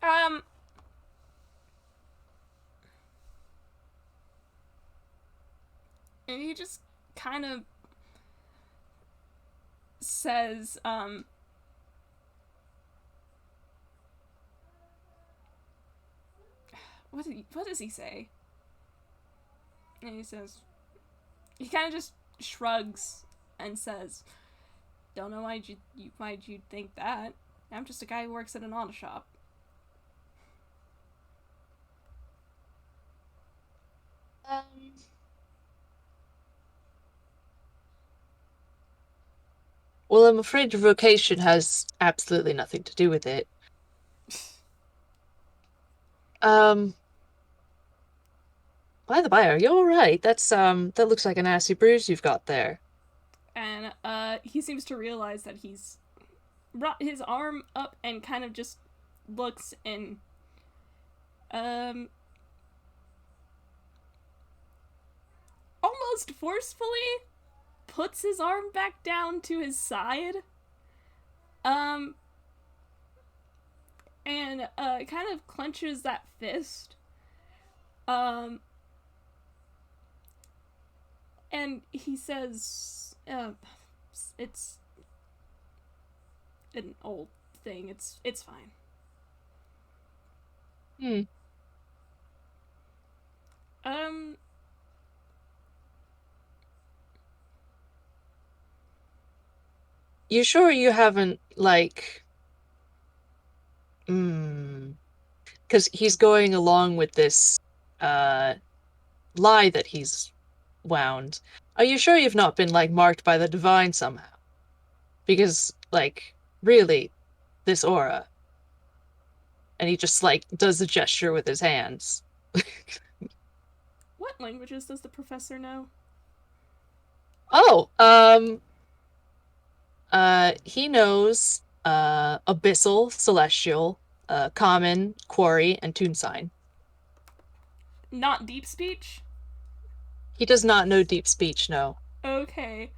Um, and he just kind of says, what does he say? And he says, he kind of just shrugs and says, "Don't know why'd you think that? I'm just a guy who works at an auto shop." Um, well, I'm afraid your vocation has absolutely nothing to do with it. Um, by the by, are you all right? That looks like a nasty bruise you've got there. And he seems to realize that he's brought his arm up and kind of just looks and um almost forcefully puts his arm back down to his side. Um and kind of clenches that fist. Um and he says, it's an old thing. It's fine." Hmm. Um You sure you haven't, like, hmm. Because he's going along with this uh lie that he's wound. Are you sure you've not been like marked by the divine somehow? Because like really, this aura. And he just like does a gesture with his hands. what languages does the professor know? Oh, he knows abyssal, celestial, common, quarry, and tune sign. Not deep speech? He does not know deep speech, no. Okay.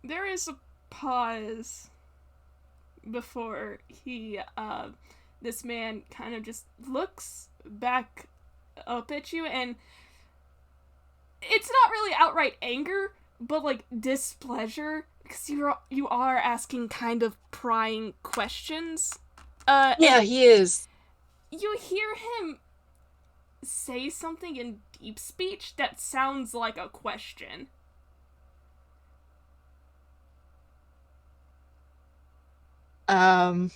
there is a pause before this man kind of just looks back up at you, and it's not really outright anger, but like displeasure, because you are asking kind of prying questions. Yeah, And he is. you hear him say something in deep speech that sounds like a question. Um,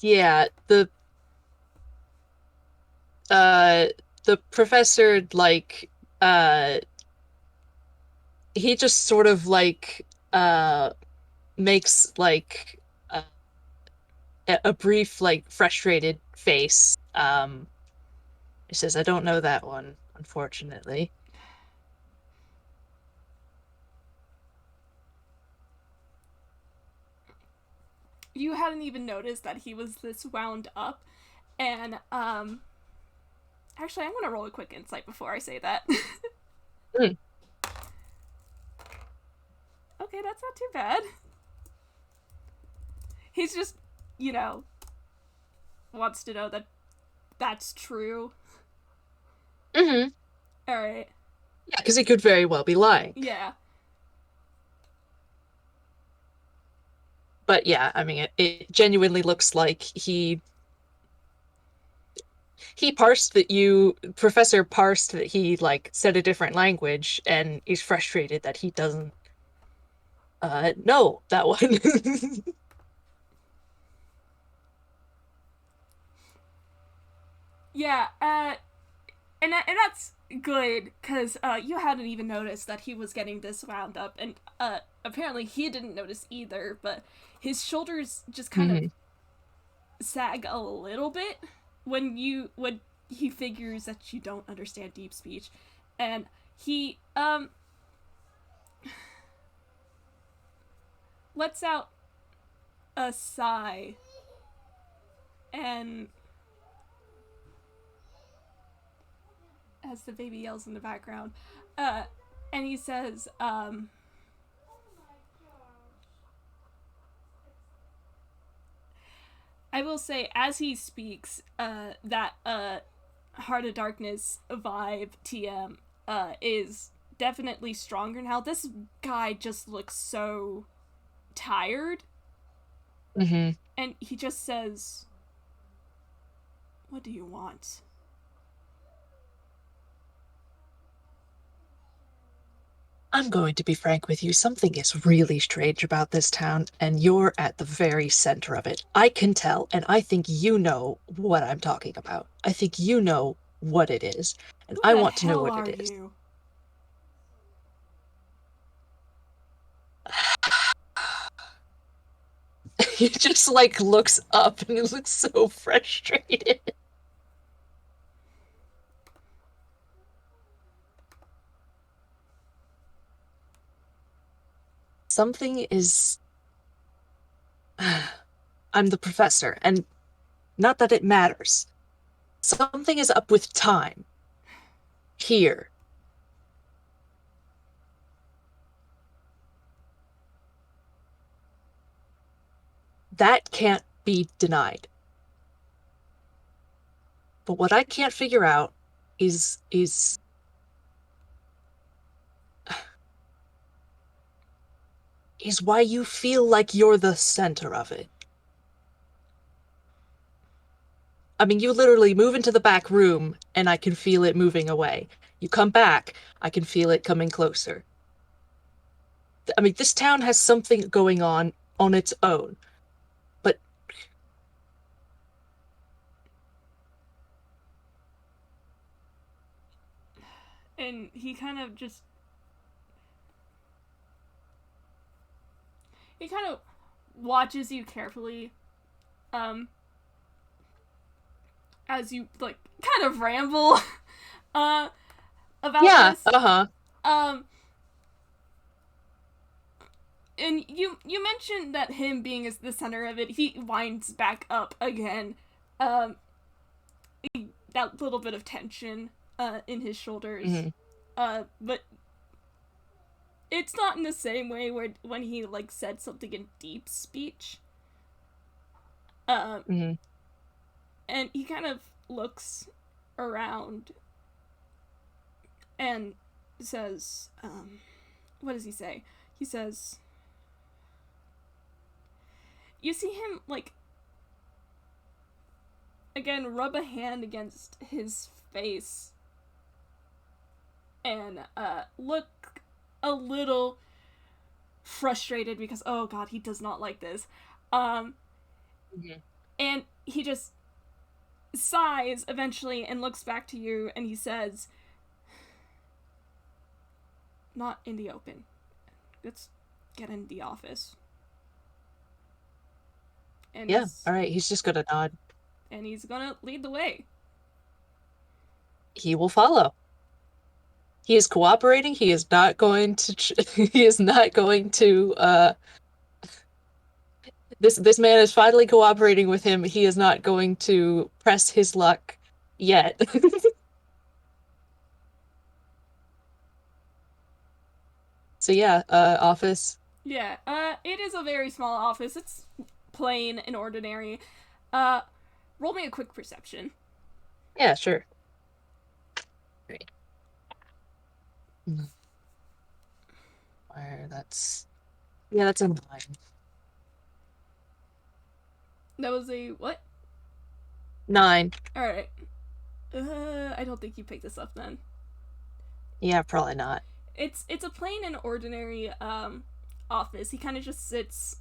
yeah, uh the professor uh he just sort of uh makes a brief frustrated face. He says, I don't know that one, unfortunately. You hadn't even noticed that he was this wound up, and actually, I'm gonna roll a quick insight before I say that. Hmm. Okay, that's not too bad. He's just, you know, wants to know that that's true. Mm-hmm. Alright. Yeah, because he could very well be lying. Yeah. But yeah, I mean, it genuinely looks like he parsed that you professor parsed that he said a different language, and he's frustrated that he doesn't know that one. Yeah, and that's good, because you hadn't even noticed that he was getting this wound up, and apparently he didn't notice either, but his shoulders just kind of Mhm. sag a little bit when he figures that you don't understand deep speech, and he lets out a sigh, and as the baby yells in the background, uh and he says, I will say, as he speaks, that Heart of Darkness vibe TM is definitely stronger now. This guy just looks so tired, Mhm. and he just says, "What do you want?" I'm going to be frank with you. Something is really strange about this town, and you're at the very center of it. I can tell, and I think you know what I'm talking about. I think you know what it is, and Who I the want to know hell what are it is. you? He just looks up and he looks so frustrated. Something is. I'm the professor, and not that it matters. Something is up with time. Here. That can't be denied. But what I can't figure out is why you feel like you're the center of it. I mean, you literally move into the back room and I can feel it moving away. You come back, I can feel it coming closer. I mean, this town has something going on its own. But And he kind of watches you carefully, um, as you like kind of ramble, uh, about yeah, this. uh-huh. Um, and you mentioned that him being as the center of it, he winds back up again. Um, that little bit of tension in his shoulders. Hmm. But it's not in the same way where when he like said something in deep speech. Um, Hmm. and he kind of looks around and says, what does he say? He says, you see him like again rub a hand against his face and look a little frustrated because oh god, he does not like this. Um, Hmm. and he just sighs eventually and looks back to you and he says, "Not in the open. Let's get in the office." And Yeah, all right, he's just gonna nod. he's gonna lead the way. He will follow. He is cooperating. He is not going to he is not going to this man is finally cooperating with him. He is not going to press his luck yet. So yeah, office. Yeah, it is a very small office. It's plain and ordinary. Uh, roll me a quick perception. Yeah, sure. Great. Where that's yeah, that's a 9. That was a what? 9. Alright. I don't think you picked this up then. Yeah, probably not. It's a plain and ordinary office. He kind of just sits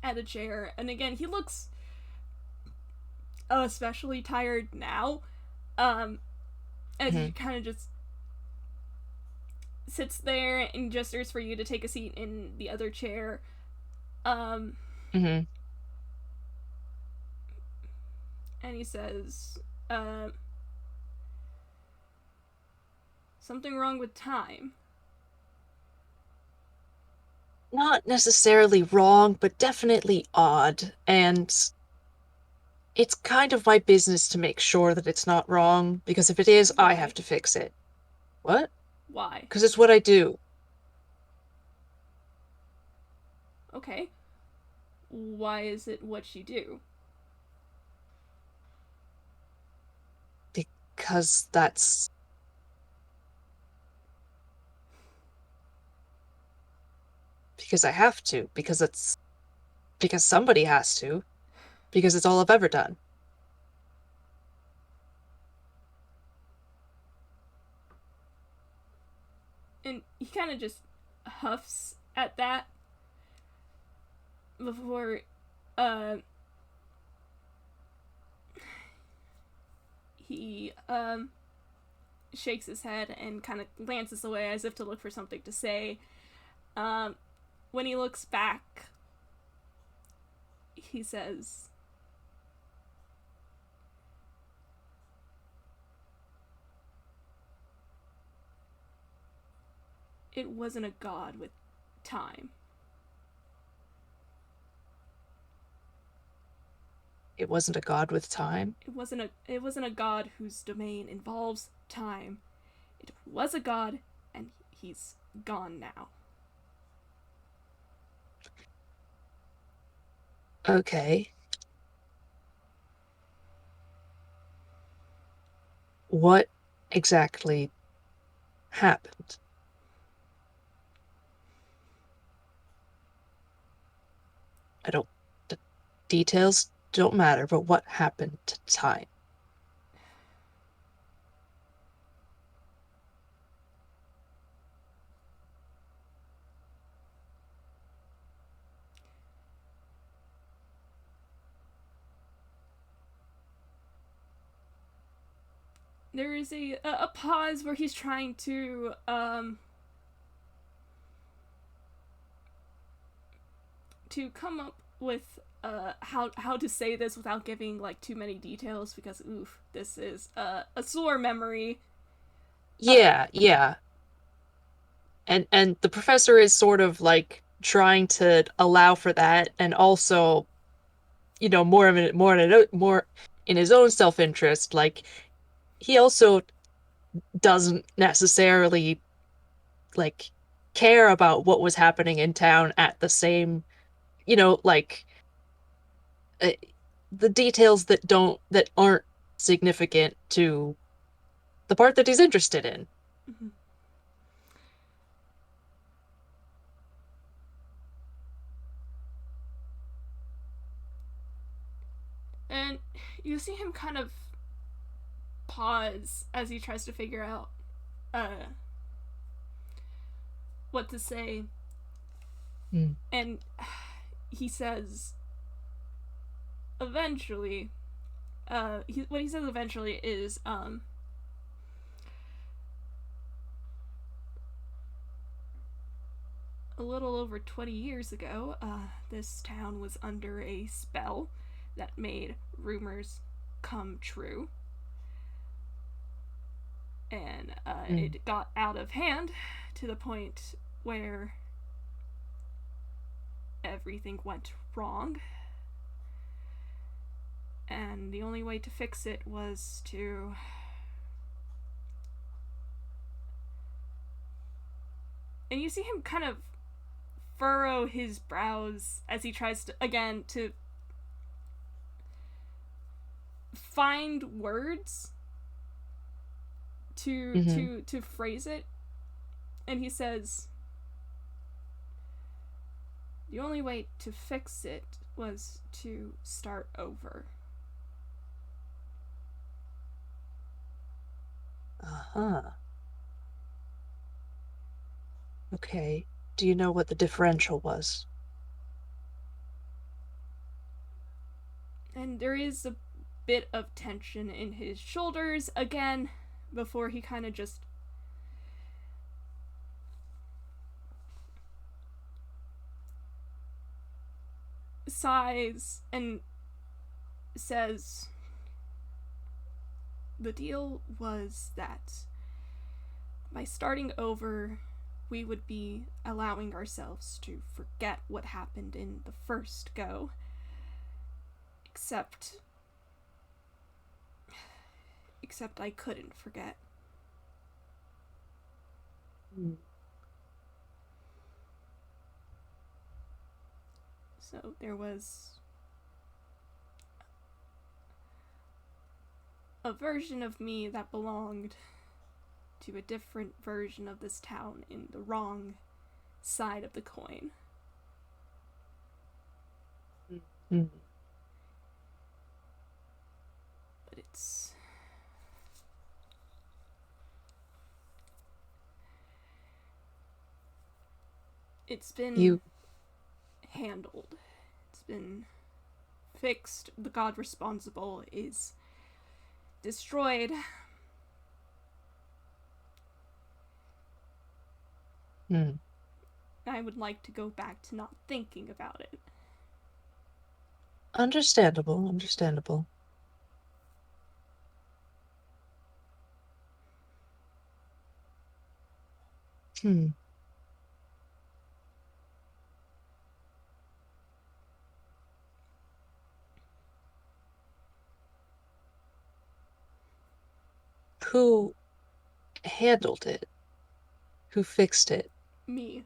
at a chair, and again he looks especially tired now. Um, as he Hmm. kind of just sits there and gestures for you to take a seat in the other chair. Um, Hmm. and he says, uh, "Something wrong with time." Not necessarily wrong, but definitely odd. And it's kind of my business to make sure that it's not wrong, because if it is, I have Why? to fix it. What? Why? Because it's what I do. Okay. Why is it what you do? Because that's because I have to, because somebody has to, because it's all I've ever done. And he kind of just huffs at that before uh, he shakes his head and kind of glances away as if to look for something to say. Um, when he looks back, he says, "It wasn't a god with time. It wasn't a god with time. It wasn't a god whose domain involves time. It was a god, and he's gone now." Okay. What exactly happened? I don't, the details don't matter, but what happened to time? There is a pause where he's trying to come up with how to say this without giving like too many details because oof, this is a sore memory. Uh, Yeah, yeah. And the professor is sort of like trying to allow for that and also, more in his own self-interest, like he also doesn't necessarily like care about what was happening in town at the same, like uh, the details that aren't significant to the part that he's interested in. Mhm. And you see him kind of pause as he tries to figure out uh, what to say. Mm. And he says, eventually, what he says eventually is, a little over 20 years ago, this town was under a spell that made rumors come true. And Mm. it got out of hand to the point where everything went wrong. And the only way to fix it was to. And you see him kind of furrow his brows as he tries to, again, to find words to Hmm. to to phrase it. And he says, the only way to fix it was to start over. Uh-huh. Okay. Do you know what the differential was? And there is a bit of tension in his shoulders again before he kind of just sighs and says, the deal was that by starting over, we would be allowing ourselves to forget what happened in the first go. Except. Except I couldn't forget. Mm. So there was a version of me that belonged to a different version of this town in the wrong side of the coin. Mm. But it's been You, handled. It's been fixed. The god responsible is destroyed. mm. I would like to go back to not thinking about it. Understandable, understandable. Hmm. Who handled it? Who fixed it? Me.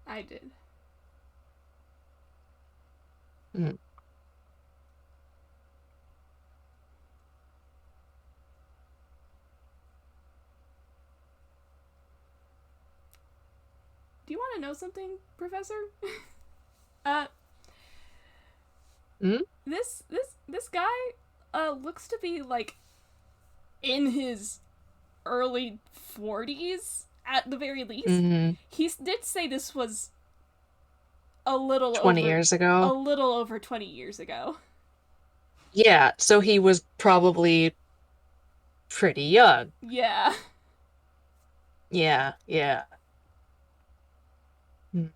I did. Mm. Do you want to know something, Professor? uh, Mm? this guy looks to be like in his early 40s at the very least. Hmm. He did say this was Twenty years a ago? little over 20 years ago. Yeah, so he was probably pretty young. Yeah. Yeah, yeah. Mm.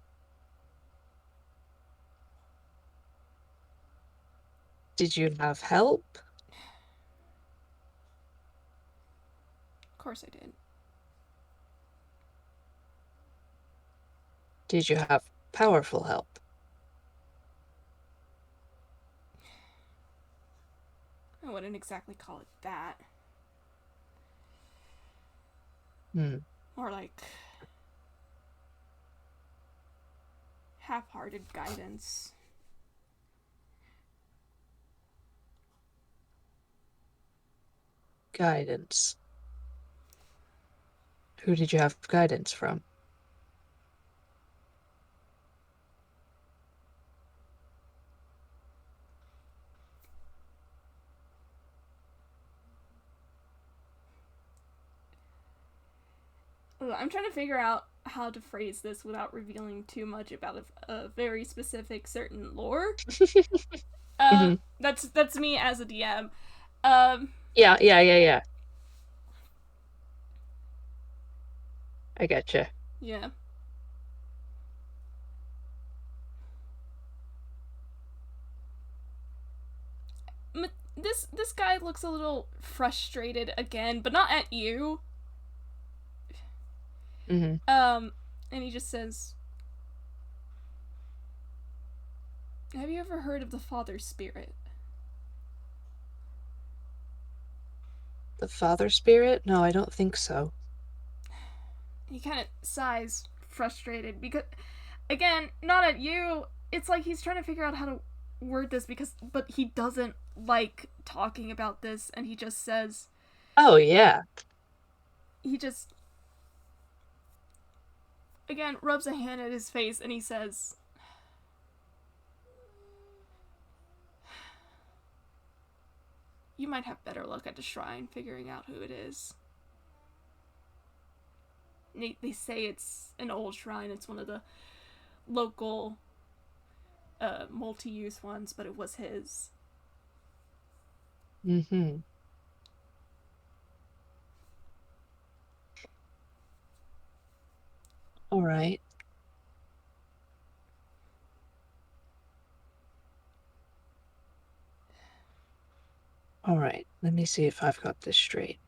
Did you have help? Of course I did. Did you have powerful help? I wouldn't exactly call it that. Hmm. More like half-hearted guidance. Guidance. Who did you have guidance from? I'm trying to figure out how to phrase this without revealing too much about a very specific certain lore. Hmm. That's me as a DM. Um, Yeah, yeah, yeah, yeah. I getcha. yeah. This guy looks a little frustrated again, but not at you. Hmm. Um, and he just says, "Have you ever heard of the Father Spirit?" The father spirit? No, I don't think so. He kind of sighs, frustrated because, again, not at you. It's like he's trying to figure out how to word this but he doesn't like talking about this, and he just says, Oh, yeah. he just again rubs a hand at his face, and he says, "You might have better luck at the shrine figuring out who it is." They say it's an old shrine. It's one of the local multi-use ones, but it was his. Hmm. All right. All right. Let me see if I've got this straight.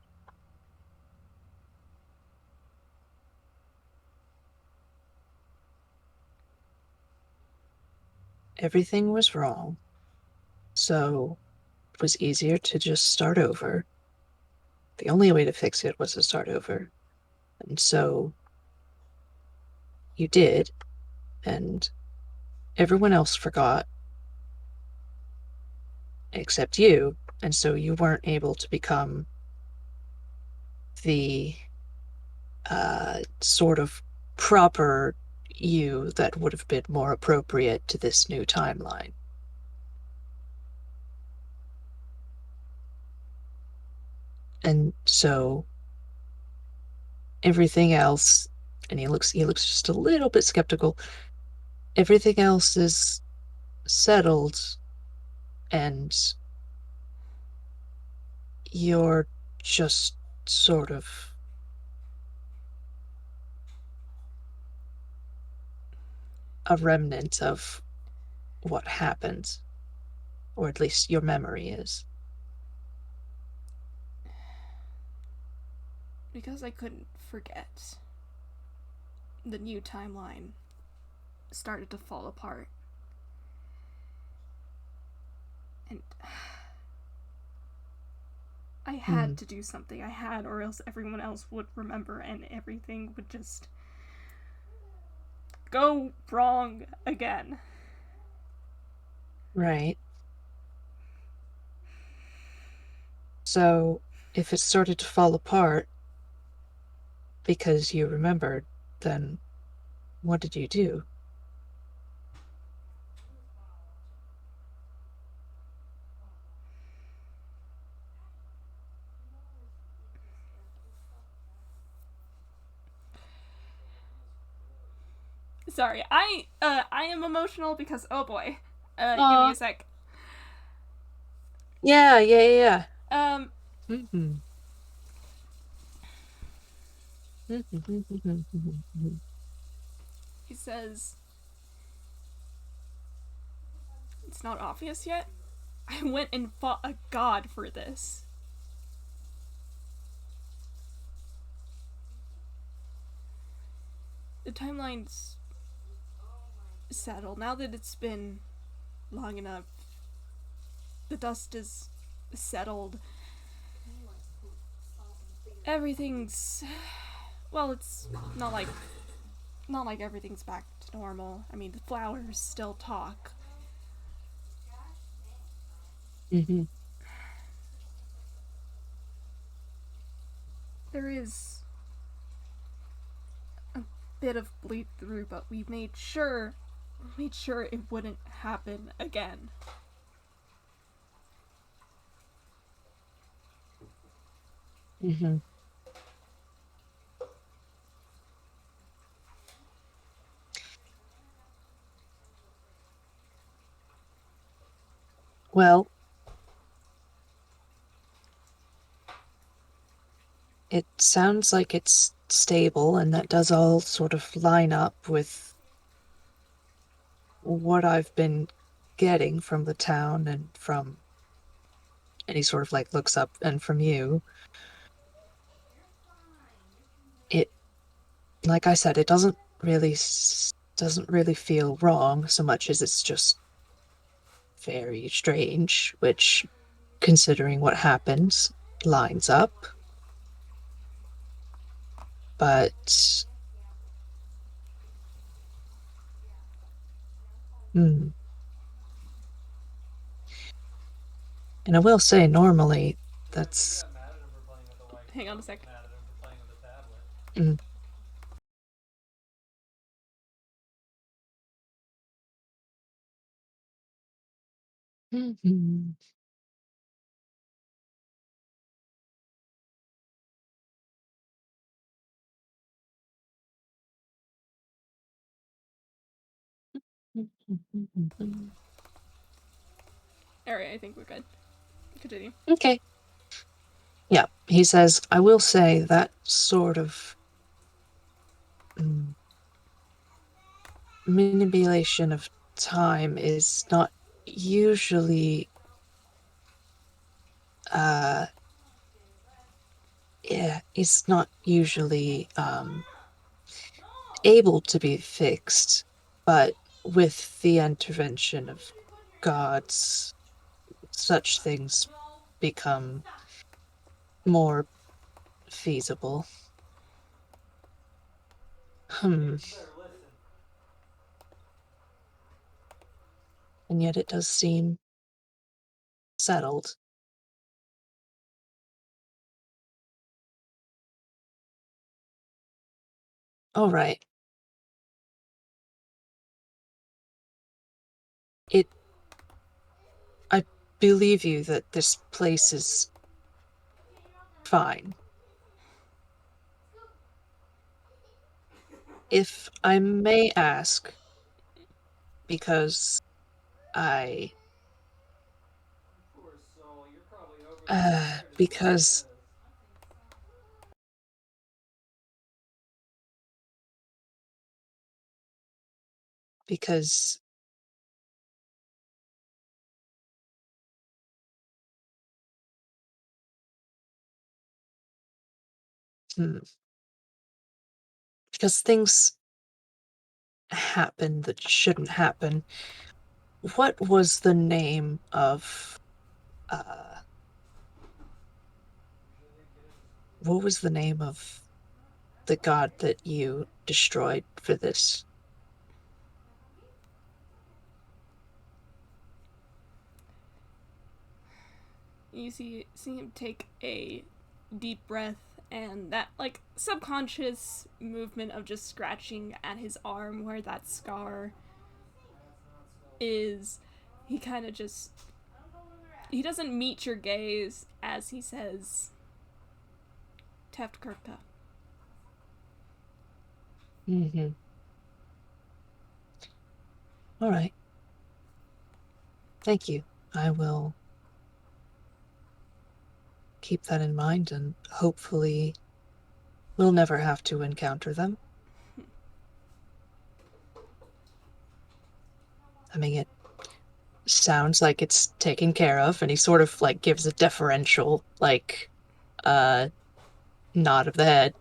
Everything was wrong, so it was easier to just start over. The only way to fix it was to start over. And so you did, and everyone else forgot except you. And so you weren't able to become the sort of proper you that would have been more appropriate to this new timeline. And so everything else, and he looks just a little bit skeptical. Everything else is settled, and you're just sort of a remnant of what happened, or at least your memory is. Because I couldn't forget, the new timeline started to fall apart. And I Hmm. had to do something. I had, or else everyone else would remember and everything would just go wrong again. Right. So if it started to fall apart because you remembered, then what did you do? Sorry, I am emotional because oh boy. Give me a Aw. sec. Yeah, yeah, yeah. Um, Mm-hmm. Mm-hmm. he says, "It's not obvious yet. I went and fought a god for this. The timeline's settled now that it's been long enough. The dust is settled. Everything's well, it's not like not like everything's back to normal. I mean, the flowers still talk. Hmm. There is a bit of bleed through, but we made sure it wouldn't happen again. Hmm. Well, it sounds like it's stable, and that does all sort of line up with what I've been getting from the town and from any sort of like looks up and from you. It, like I said, it doesn't really feel wrong so much as it's just very strange, which, considering what happens, lines up. But, hmm. And I will say, normally, that's. Hang on a sec. Mm, mhm, mhm. Alright, I think we're good. Continue. Okay. Yeah, he says, I will say that sort of mm, manipulation of time is not usually uh yeah, it's not usually able to be fixed, but with the intervention of gods, such things become more feasible. Hmm. And yet it does seem settled. All right. It I believe you that this place is fine. If I may ask, because I because because hmm, because things happen that shouldn't happen. What was the name of uh what was the name of the god that you destroyed for this? You see him take a deep breath, and that like subconscious movement of just scratching at his arm where that scar is. He kind of just he doesn't meet your gaze as he says Teftkirka. Hmm. All right. Thank you. I will keep that in mind and hopefully we'll never have to encounter them. I mean, it sounds like it's taken care of, and he sort of like gives a deferential, like, uh, nod of the head.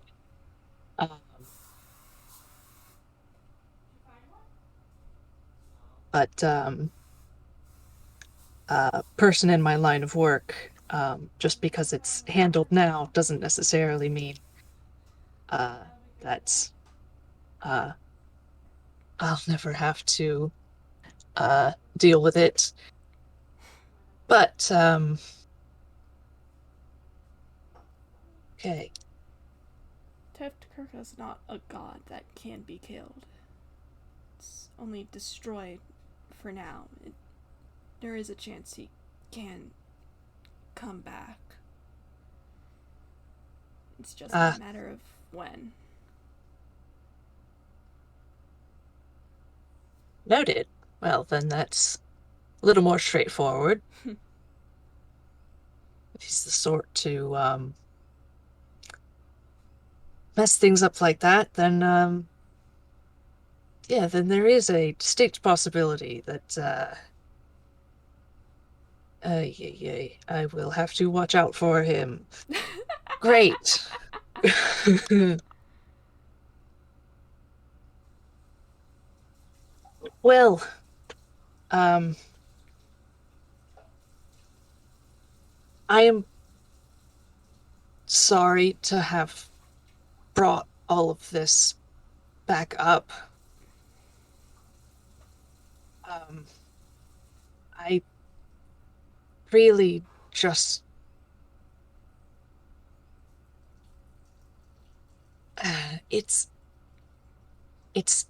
Um, but person in my line of work, just because it's handled now doesn't necessarily mean That's uh I'll never have to deal with it. But okay. Teftkirka is not a god that can be killed. It's only destroyed for now. There is a chance he can come back. It's just a Uh matter of when. Noted. Well, then that's a little more straightforward. If he's the sort to mess things up like that, then yeah, then there is a distinct possibility that I will have to watch out for him. Great. Well, um, I am sorry to have brought all of this back up. Um, I really just, it's, it's,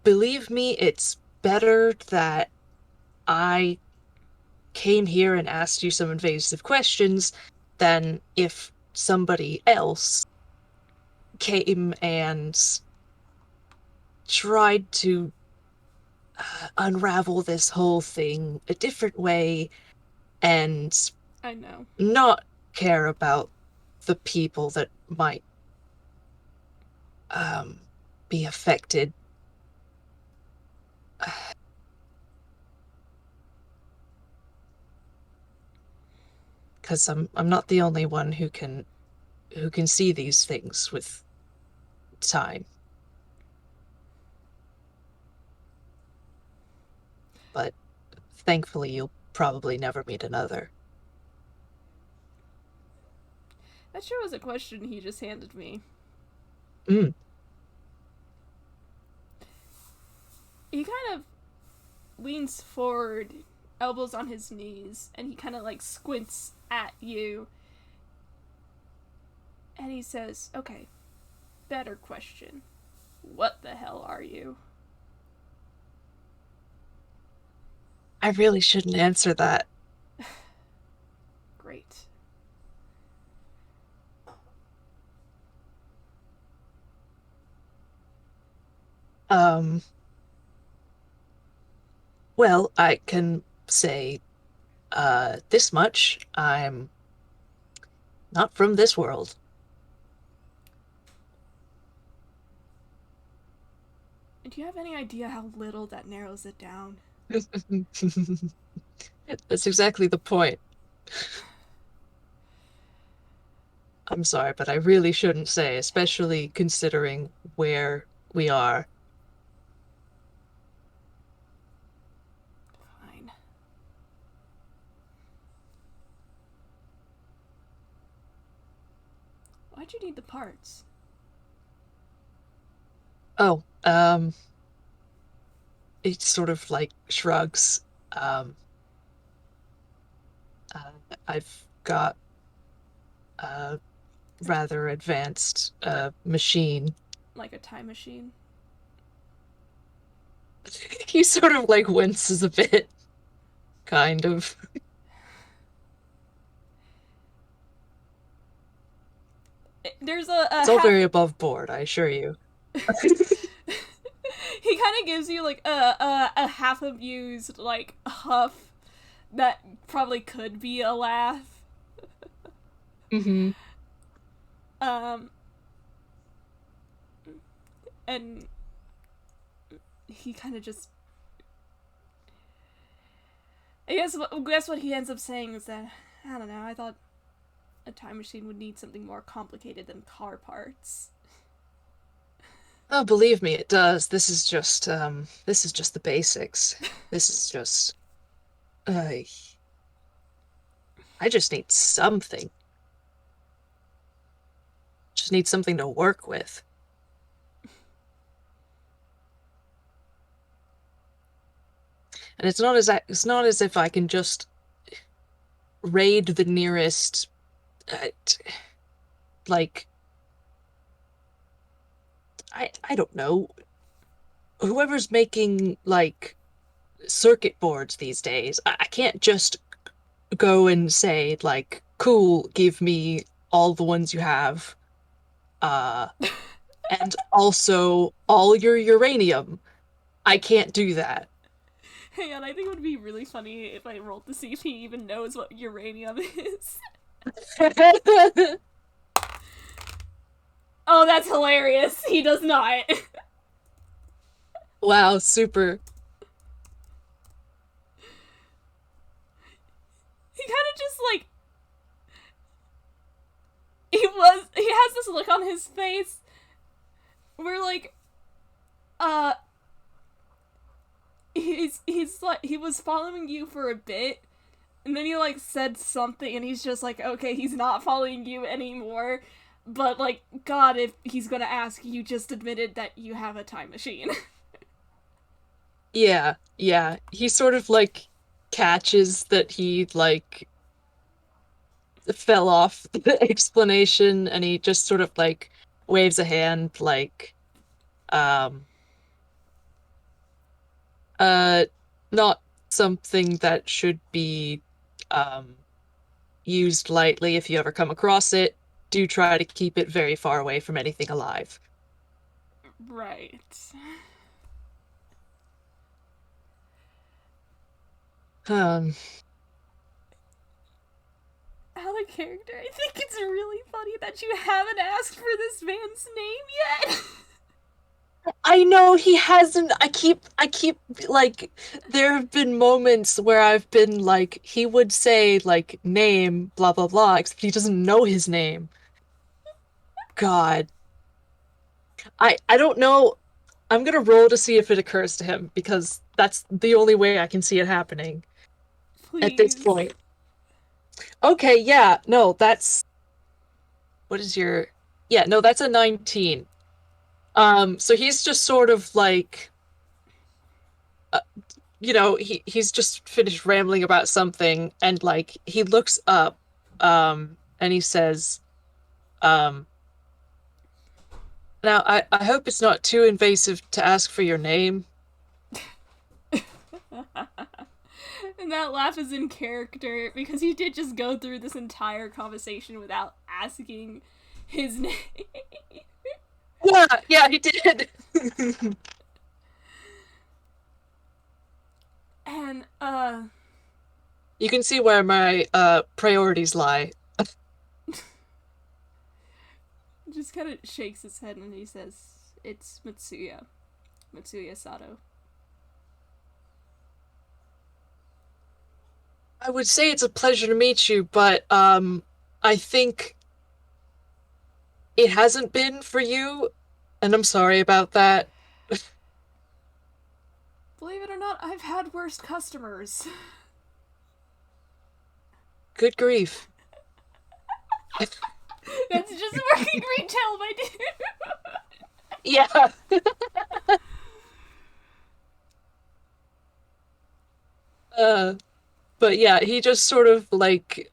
believe me, it's better that I came here and asked you some invasive questions than if somebody else came and tried to unravel this whole thing a different way and I know. not care about the people that might be affected. Because I'm not the only one who can see these things with time. But thankfully you'll probably never meet another. That sure was a question he just handed me. Mm. He kind of leans forward, elbows on his knees, and he kind of like squints at you. And he says, okay, better question. What the hell are you? I really shouldn't answer that. Great. Um, well, I can say this much. I'm not from this world. Do you have any idea how little that narrows it down? That's exactly the point. I'm sorry, but I really shouldn't say, especially considering where we are. Fine. Why'd you need the parts? Oh, it sort of like shrugs. Um, uh, I've got a rather advanced machine. Like a time machine? He sort of like winces a bit, kind of. There's a It's all half. very above board, I assure you. He kind of gives you like a half amused like huff that probably could be a laugh. Hmm. Um, and he kind of just. I guess what he ends up saying is that I don't know. I thought a time machine would need something more complicated than car parts. Oh, believe me, it does. This is just the basics. This is just uh, I just need something. Just need something to work with. And it's not as if I can just raid the nearest uh, like I don't know, whoever's making like circuit boards these days. I can't just go and say like, cool, give me all the ones you have, uh and also all your uranium. I can't do that. Hang on, I think it would be really funny if I rolled to see if he even knows what uranium is. Oh, that's hilarious. He does not. Wow, super. He kind of just like he has this look on his face where like uh he's like he was following you for a bit and then he like said something and he's just like, okay, he's not following you anymore, but like, god, if he's gonna ask, you just admitted that you have a time machine. Yeah, yeah. He sort of like catches that he like fell off the explanation and he just sort of like waves a hand like um uh not something that should be um used lightly. If you ever come across it, do try to keep it very far away from anything alive. Right. Um Out of character, I think it's really funny that you haven't asked for this man's name yet. I know he hasn't. I keep like there have been moments where I've been like he would say like name blah blah blah except he doesn't know his name. God. I don't know. I'm gonna roll to see if it occurs to him because that's the only way I can see it happening at this Please. point. Okay, yeah. No, that's what is your yeah, no, that's a 19. So he's just sort of like uh, he's just finished rambling about something and like he looks up and he says, um now I hope it's not too invasive to ask for your name. And that laugh is in character because you did just go through this entire conversation without asking his name. Yeah, yeah, he did. And You can see where my priorities lie. just kind of shakes his head and he says, "It's Matsuya Sato." I would say it's a pleasure to meet you, but I think it hasn't been for you, and I'm sorry about that. Believe it or not, I've had worse customers. Good grief. That's just working retail, my dude. Yeah. Uh, but yeah, he just sort of like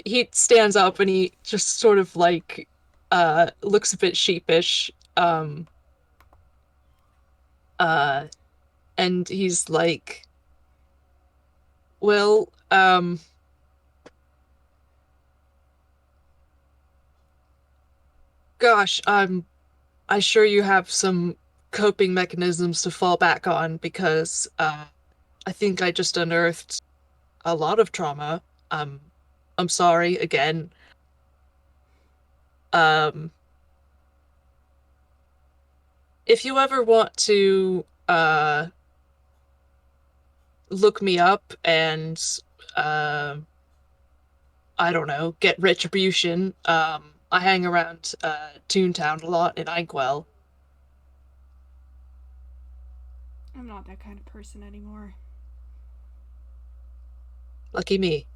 he stands up and he just sort of like looks a bit sheepish. Uh and he's like, "Well, gosh, I sure you have some coping mechanisms to fall back on because I think I just unearthed a lot of trauma. Um, I'm sorry again. Um, if you ever want to look me up and uh, I don't know, get retribution, I hang around Toontown a lot in Inkwell. I'm not that kind of person anymore. Lucky me.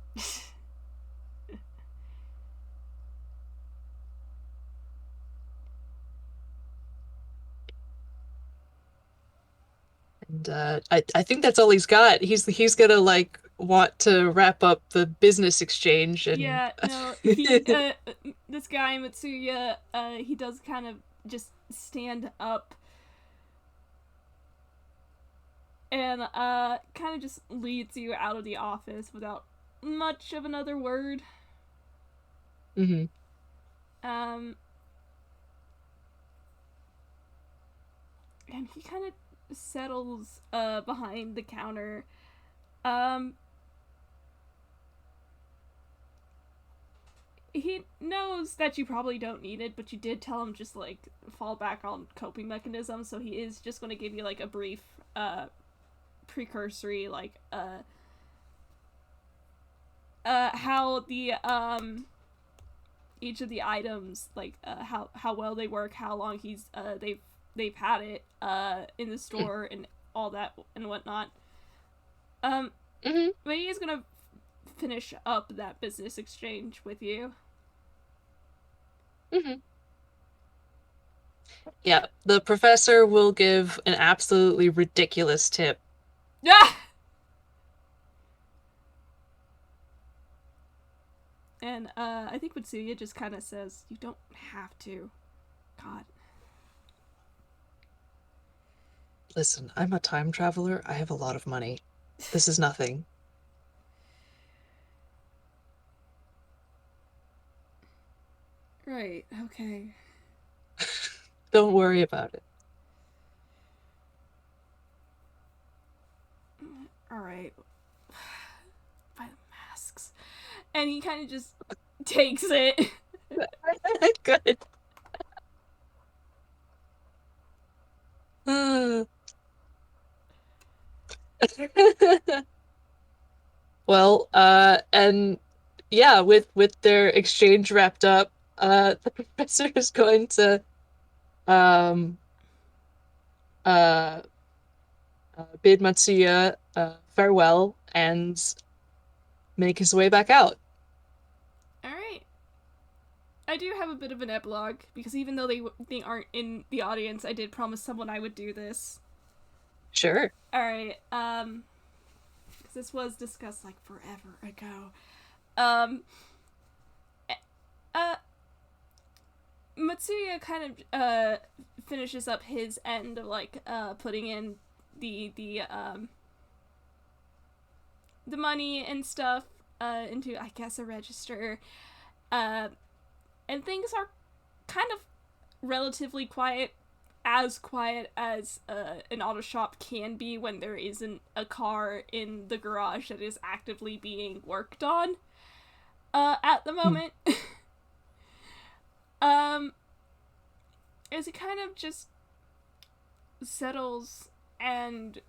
And I think that's all he's got. He's gonna like want to wrap up the business exchange and Yeah, no, he this guy Matsuya, he does kind of just stand up and kind of just leads you out of the office without much of another word. hmm Um and he kind of settles behind the counter. Um he knows that you probably don't need it, but you did tell him just like fall back on coping mechanisms, so he is just going to give you like a brief precursory like how the each of the items like how well they work, how long they've had it in the store and all that and whatnot. Um hmm but he is going to finish up that business exchange with you. hmm Yeah, the professor will give an absolutely ridiculous tip. Yeah. And I think Matsuya just kind of says, "You don't have to." God. Listen, I'm a time traveler. I have a lot of money. This is nothing. Right. Okay. Don't worry about it. All right. Buy the masks. And he kind of just takes it. Good. Uh. Well, and yeah, with their exchange wrapped up, the professor is going to um uh, bid Matsuya farewell and make his way back out. All right. I do have a bit of an epilogue because even though they aren't in the audience, I did promise someone I would do this. Sure. All right. Because this was discussed like forever ago. Um. Uh. Matsuya kind of finishes up his end of like putting in the the money and stuff into I guess a register. Uh, and things are kind of relatively quiet as an auto shop can be when there isn't a car in the garage that is actively being worked on at the Hmm. moment. um, as it kind of just settles and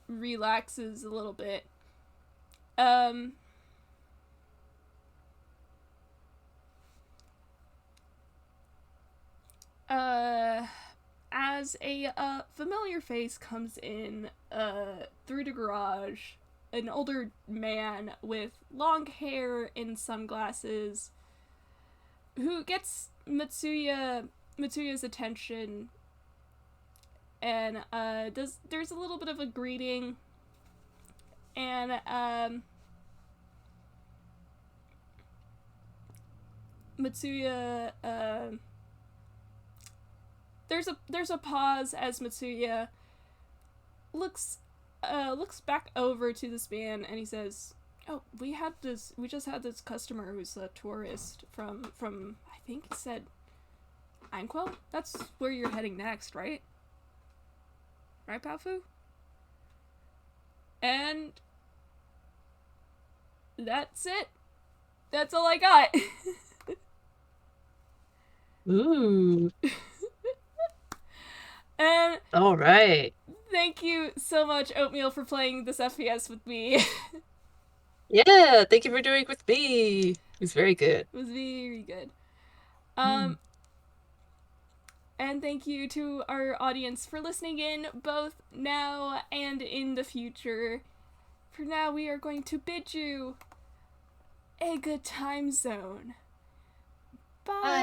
relaxes a little bit. Um, uh, as a familiar face comes in through the garage, an older man with long hair and sunglasses who gets Matsuya's attention and there's a little bit of a greeting and Matsuya there's a pause as Matsuya looks back over to this man and he says, "Oh, we just had this customer who's a tourist from I think he said Anquo? That's where you're heading next, right? Right, Pafu?" And that's it. That's all I got. Ooh. And All right. thank you so much, Oatmeal, for playing this FPS with me. It Yeah, thank you for doing it with me. It's very good. was very good. Hmm. Um, and thank you to our audience for listening in both now and in the future. For now, we are going to bid you a good time zone. Bye.